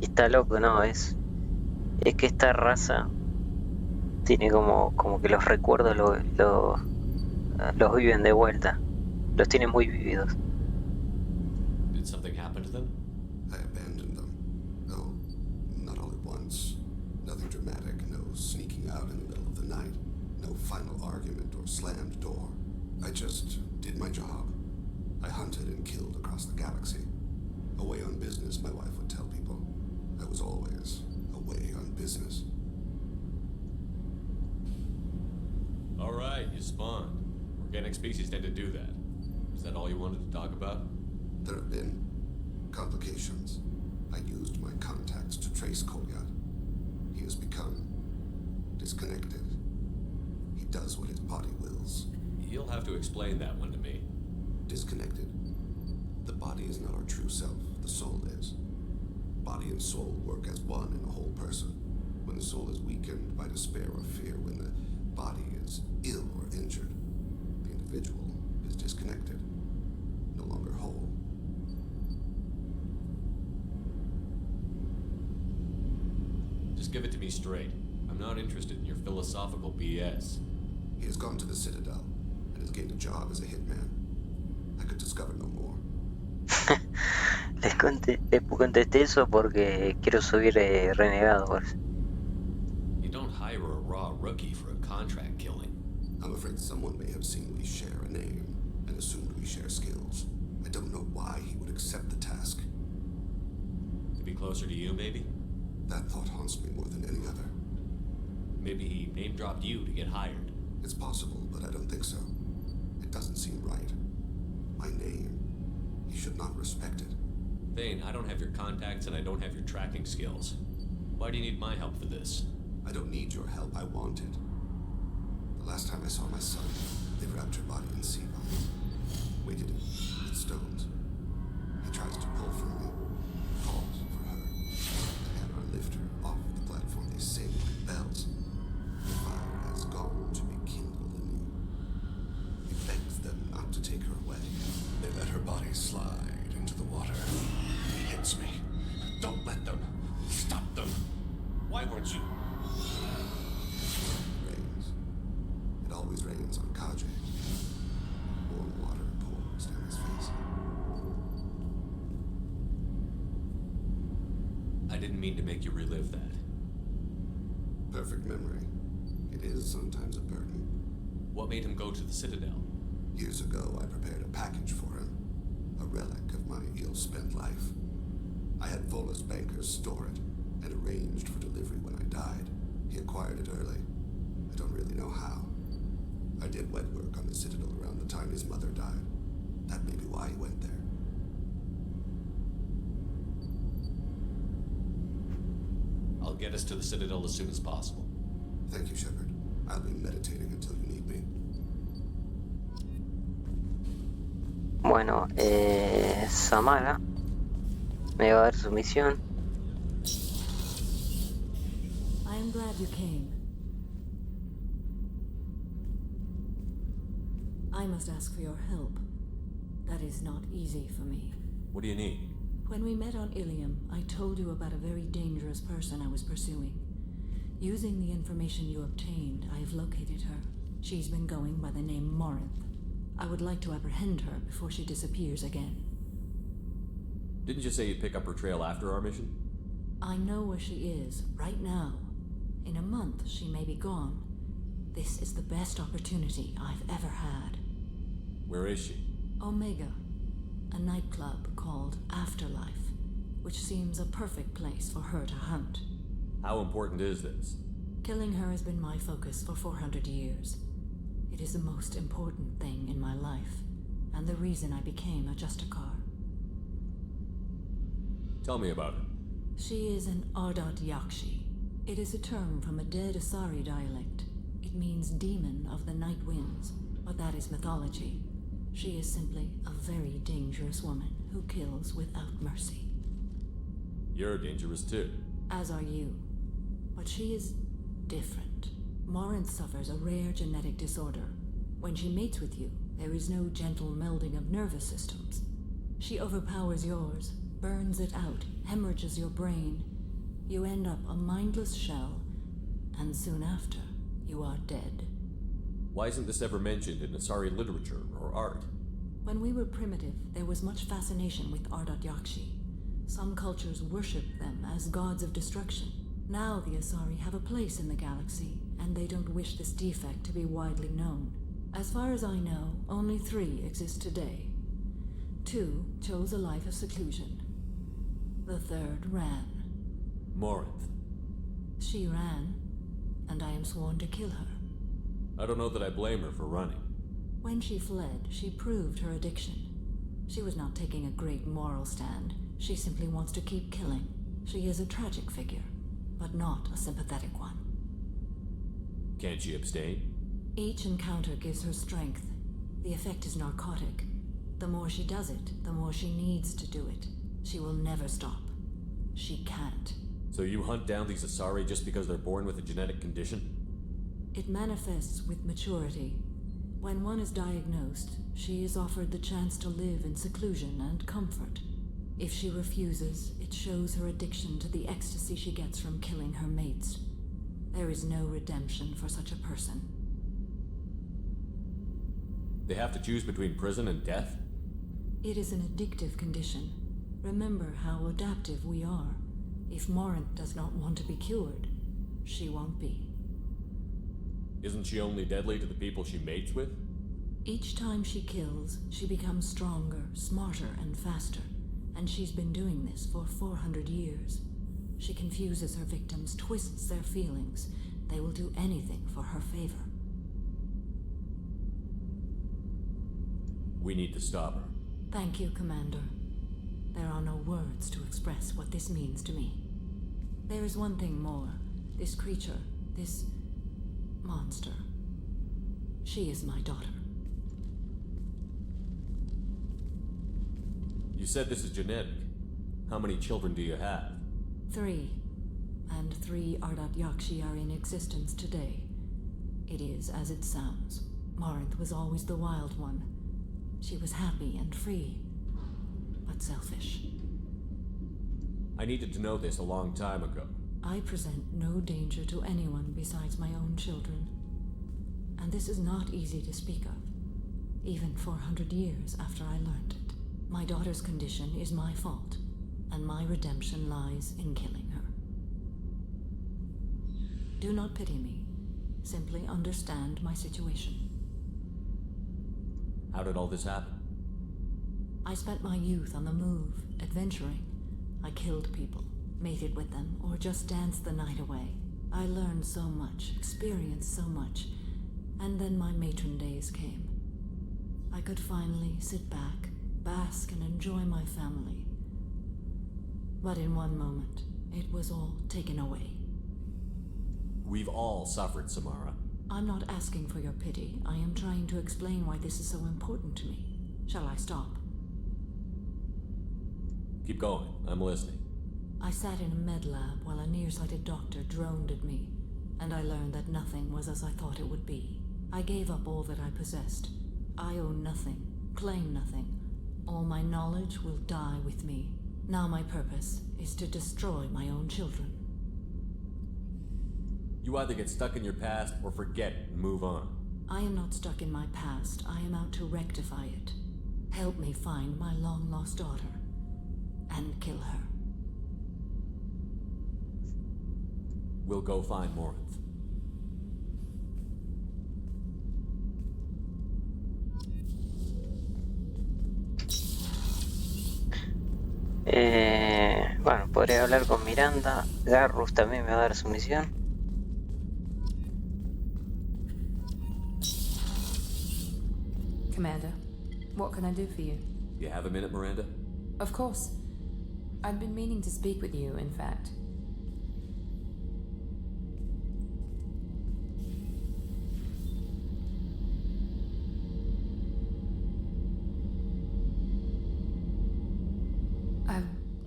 está loco, no, es que esta raza tiene como que los recuerdos los viven de vuelta, los tiene muy vividos. Did something happen to them? I abandoned them. No, not all at once. Nothing dramatic, no sneaking out in the middle of the night, no final argument or slammed door. I just did my job. I hunted and killed across the galaxy. Away on business, my wife would tell people. I was always away on business. All right, you spawned. Organic species tend to do that. Is that all you wanted to talk about? There have been complications. I used my contacts to trace Kolyat. He has become disconnected. He does what his body wills. You'll have to explain that one to me. Disconnected. The body is not our true self, the soul is. Body and soul work as one in a whole person. When the soul is weakened by despair or fear, when the body is ill or injured, the individual is disconnected, no longer whole. Just give it to me straight. I'm not interested in your philosophical BS. He has gone to the Citadel and has gained a job as a hitman. I could discover no more. Les contesté eso porque quiero subir Renegado, por eso. You don't hire a raw rookie for a contract killing. I'm afraid someone may have seen we share a name and assumed we share skills. I don't know why he would accept the task. To be closer to you, maybe? That thought haunts me more than any other. Maybe he name-dropped you to get hired. It's possible, but I don't think so. It doesn't seem right. My name. He should not respect it. Thane, I don't have your contacts and I don't have your tracking skills. Why do you need my help for this? I don't need your help, I want it. The last time I saw my son, they wrapped her body in sea bombs, weighted it with stones. He tries to pull from me, calls for her. The hammer lift her off the platform, they sing like bells. The fire has gone to be kindled in me. He begs them not to take her away. They let her body slide into the water. He hits me. Don't let them. Stop them. Why weren't you? It rains. It always rains on Kaji. Warm water pours down his face. didn't mean to make you relive that. Perfect memory. It is sometimes a burden. What made him go to the Citadel? Years ago, I prepared a package for him. A relic of my ill-spent life. I had Volus bankers store it, and arranged for delivery when I died. He acquired it early. I don't really know how. I did wet work on the Citadel around the time his mother died. That may be why he went there. I'll get us to the Citadel as soon as possible. Thank you, Shepard. I'll be meditating until you need me. Bueno, Samara me va a dar su misión. I am glad you came. I must ask for your help. That is not easy for me. What do you need? When we met on Ilium, I told you about a very dangerous person I was pursuing. Using the information you obtained, I have located her. She's been going by the name Morinth. I would like to apprehend her before she disappears again. Didn't you say you'd pick up her trail after our mission? I know where she is, right now. In a month, she may be gone. This is the best opportunity I've ever had. Where is she? Omega, a nightclub called Afterlife, which seems a perfect place for her to hunt. How important is this? Killing her has been my focus for 400 years. It is the most important thing in my life, and the reason I became a Justicar. Tell me about her. She is an Ardat Yakshi. It is a term from a dead Asari dialect. It means demon of the night winds, but that is mythology. She is simply a very dangerous woman who kills without mercy. You're dangerous too. As are you. But she is different. Morinth suffers a rare genetic disorder. When she mates with you, there is no gentle melding of nervous systems. She overpowers yours, burns it out, hemorrhages your brain. You end up a mindless shell, and soon after, you are dead. Why isn't this ever mentioned in Asari literature or art? When we were primitive, there was much fascination with Ardat Yakshi. Some cultures worshipped them as gods of destruction. Now the Asari have a place in the galaxy, and they don't wish this defect to be widely known. As far as I know, only 3 exist today. 2 chose a life of seclusion. The 3rd ran. Morinth. She ran, and I am sworn to kill her. I don't know that I blame her for running. When she fled, she proved her addiction. She was not taking a great moral stand. She simply wants to keep killing. She is a tragic figure, but not a sympathetic one. Can't she abstain? Each encounter gives her strength. The effect is narcotic. The more she does it, the more she needs to do it. She will never stop. She can't. So you hunt down these Asari just because they're born with a genetic condition? It manifests with maturity. When one is diagnosed, she is offered the chance to live in seclusion and comfort. If she refuses, it shows her addiction to the ecstasy she gets from killing her mates. There is no redemption for such a person. They have to choose between prison and death? It is an addictive condition. Remember how adaptive we are. If Morinth does not want to be cured, she won't be. Isn't she only deadly to the people she mates with? Each time she kills, she becomes stronger, smarter, and faster. And she's been doing this for 400 years. She confuses her victims, twists their feelings. They will do anything for her favor. We need to stop her. Thank you, Commander. There are no words to express what this means to me. There is one thing more. This creature, this monster. She is my daughter. You said this is genetic. How many children do you have? 3. And 3 Ardat Yakshi are in existence today. It is as it sounds. Morinth was always the wild one. She was happy and free, but selfish. I needed to know this a long time ago. I present no danger to anyone besides my own children. And this is not easy to speak of, even 400 years after I learned it. My daughter's condition is my fault, and my redemption lies in killing her. Do not pity me. Simply understand my situation. How did all this happen? I spent my youth on the move, adventuring. I killed people, mated with them, or just danced the night away. I learned so much, experienced so much, and then my matron days came. I could finally sit back, bask, and enjoy my family. But in one moment, it was all taken away. We've all suffered, Samara. I'm not asking for your pity. I am trying to explain why this is so important to me. Shall I stop? Keep going. I'm listening. I sat in a med lab while a nearsighted doctor droned at me, and I learned that nothing was as I thought it would be. I gave up all that I possessed. I own nothing, claim nothing. All my knowledge will die with me. Now my purpose is to destroy my own children. You either get stuck in your past or forget and move on. I am not stuck in my past. I am out to rectify it. Help me find my long-lost daughter and kill her. We'll go find Morinth. Bueno, podría hablar con Miranda. Garrus también me va a dar su misión. Commander, what can I do for you? You have a minute, Miranda? Of course. I've been meaning to speak with you, in fact. I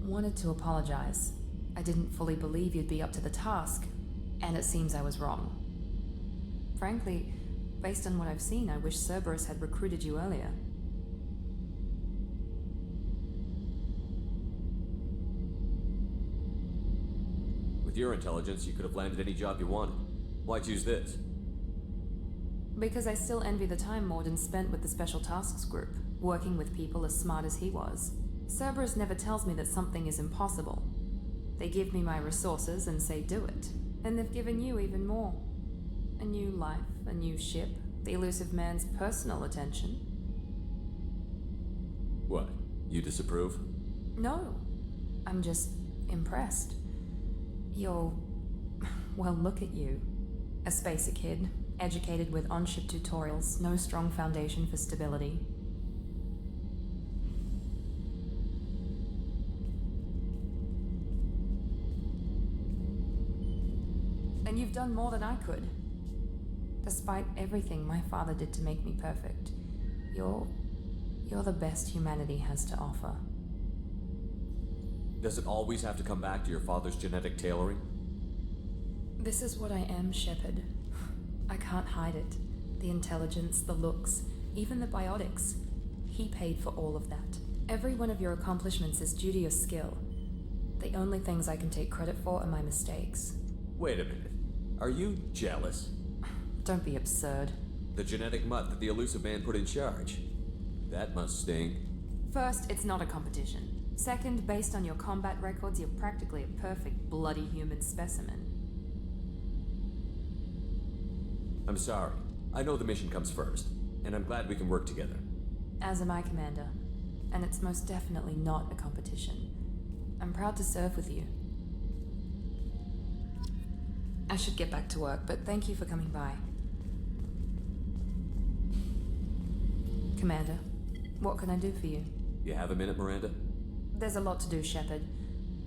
wanted to apologize. I didn't fully believe you'd be up to the task, and it seems I was wrong. Frankly, based on what I've seen, I wish Cerberus had recruited you earlier. With your intelligence, you could have landed any job you wanted. Why choose this? Because I still envy the time Morden spent with the Special Tasks Group, working with people as smart as he was. Cerberus never tells me that something is impossible. They give me my resources and say do it. And they've given you even more. A new life, a new ship, the elusive man's personal attention. What? You disapprove? No. I'm just impressed. You're... well, look at you. A spacer kid, educated with on-ship tutorials, no strong foundation for stability. And you've done more than I could. Despite everything my father did to make me perfect, you're the best humanity has to offer. Does it always have to come back to your father's genetic tailoring? This is what I am, Shepard. I can't hide it. The intelligence, the looks, even the biotics. He paid for all of that. Every one of your accomplishments is due to your skill. The only things I can take credit for are my mistakes. Wait a minute. Are you jealous? Don't be absurd. The genetic mutt that the elusive man put in charge. That must sting. First, it's not a competition. Second, based on your combat records, you're practically a perfect bloody human specimen. I'm sorry. I know the mission comes first, and I'm glad we can work together. As am I, Commander. And it's most definitely not a competition. I'm proud to serve with you. I should get back to work, but thank you for coming by. Commander, what can I do for you? You have a minute, Miranda? There's a lot to do, Shepard.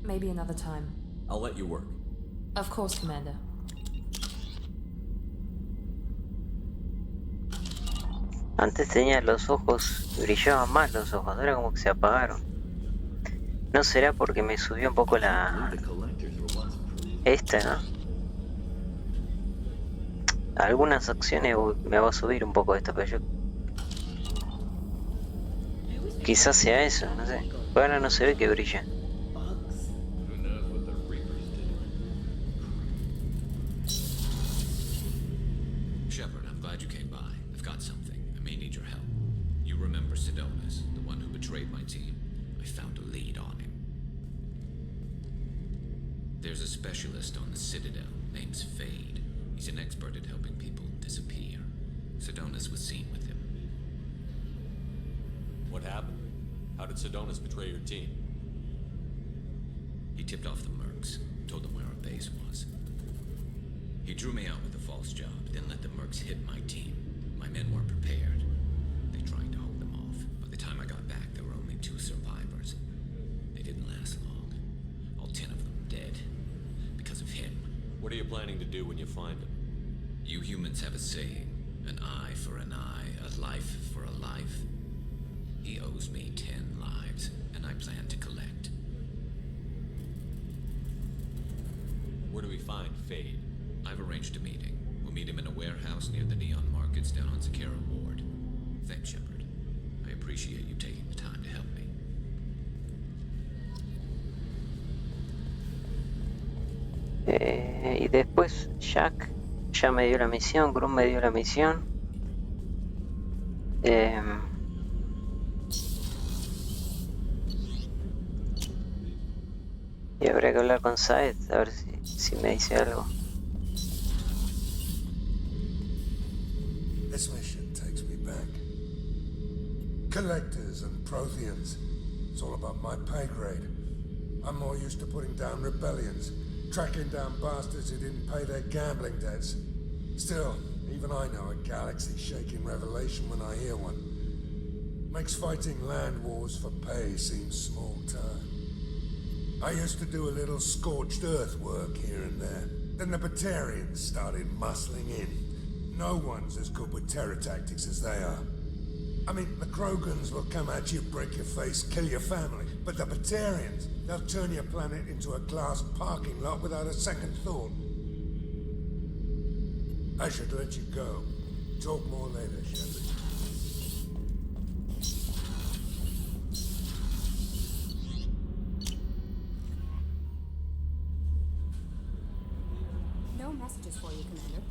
Maybe another time. I'll let you work. Of course, Commander. Antes tenía los ojos, brillaban más los ojos, ahora como que se apagaron. ¿No será porque me subió un poco la... esta, no? Algunas acciones me va a subir un poco esto, pero yo... quizás sea eso, no sé. Ahora no se ve que brilla. Shepard, I'm glad you came by. I've got something. I may need your help. You remember Sidonis, the one who betrayed my team? I found a lead on him. There's a specialist on the Citadel, name's Fade. He's an expert at helping people disappear. Sedonis was seen with him. What happened? How did Sedonis betray your team? He tipped off the mercs, told them where our base was. He drew me out with a false job, then let the mercs hit my team. My men weren't prepared. They tried to hold them off. By the time I got back, there were only 2 survivors. They didn't last long. All 10 of them dead. Because of him. What are you planning to do when you find him? You humans have a saying. An eye for an eye, a life for a life. He owes me 10 lives, and I plan to collect. Where do we find Fade? I've arranged a meeting. We'll meet him in a warehouse near the Neon Markets down on Zakera Ward. Thanks, Shepard. I appreciate you taking the time to help me. Y después Jack ya me dio la misión, Grum me dio la misión. Y habrá que hablar con Saed, a ver si me dice algo. This mission takes me back. Collectors and Protheans. It's all about my pay grade. I'm more used to putting down rebellions, tracking down bastards who didn't pay their gambling debts. Still, even I know a galaxy-shaking revelation when I hear one. Makes fighting land wars for pay seem small time. I used to do a little scorched earth work here and there. Then the Batarians started muscling in. No one's as good with terror tactics as they are. I mean, the Krogans will come at you, break your face, kill your family. But the Batarians, they'll turn your planet into a glass parking lot without a second thought. I should let you go. Talk more later, Shepard. No messages for you, Commander.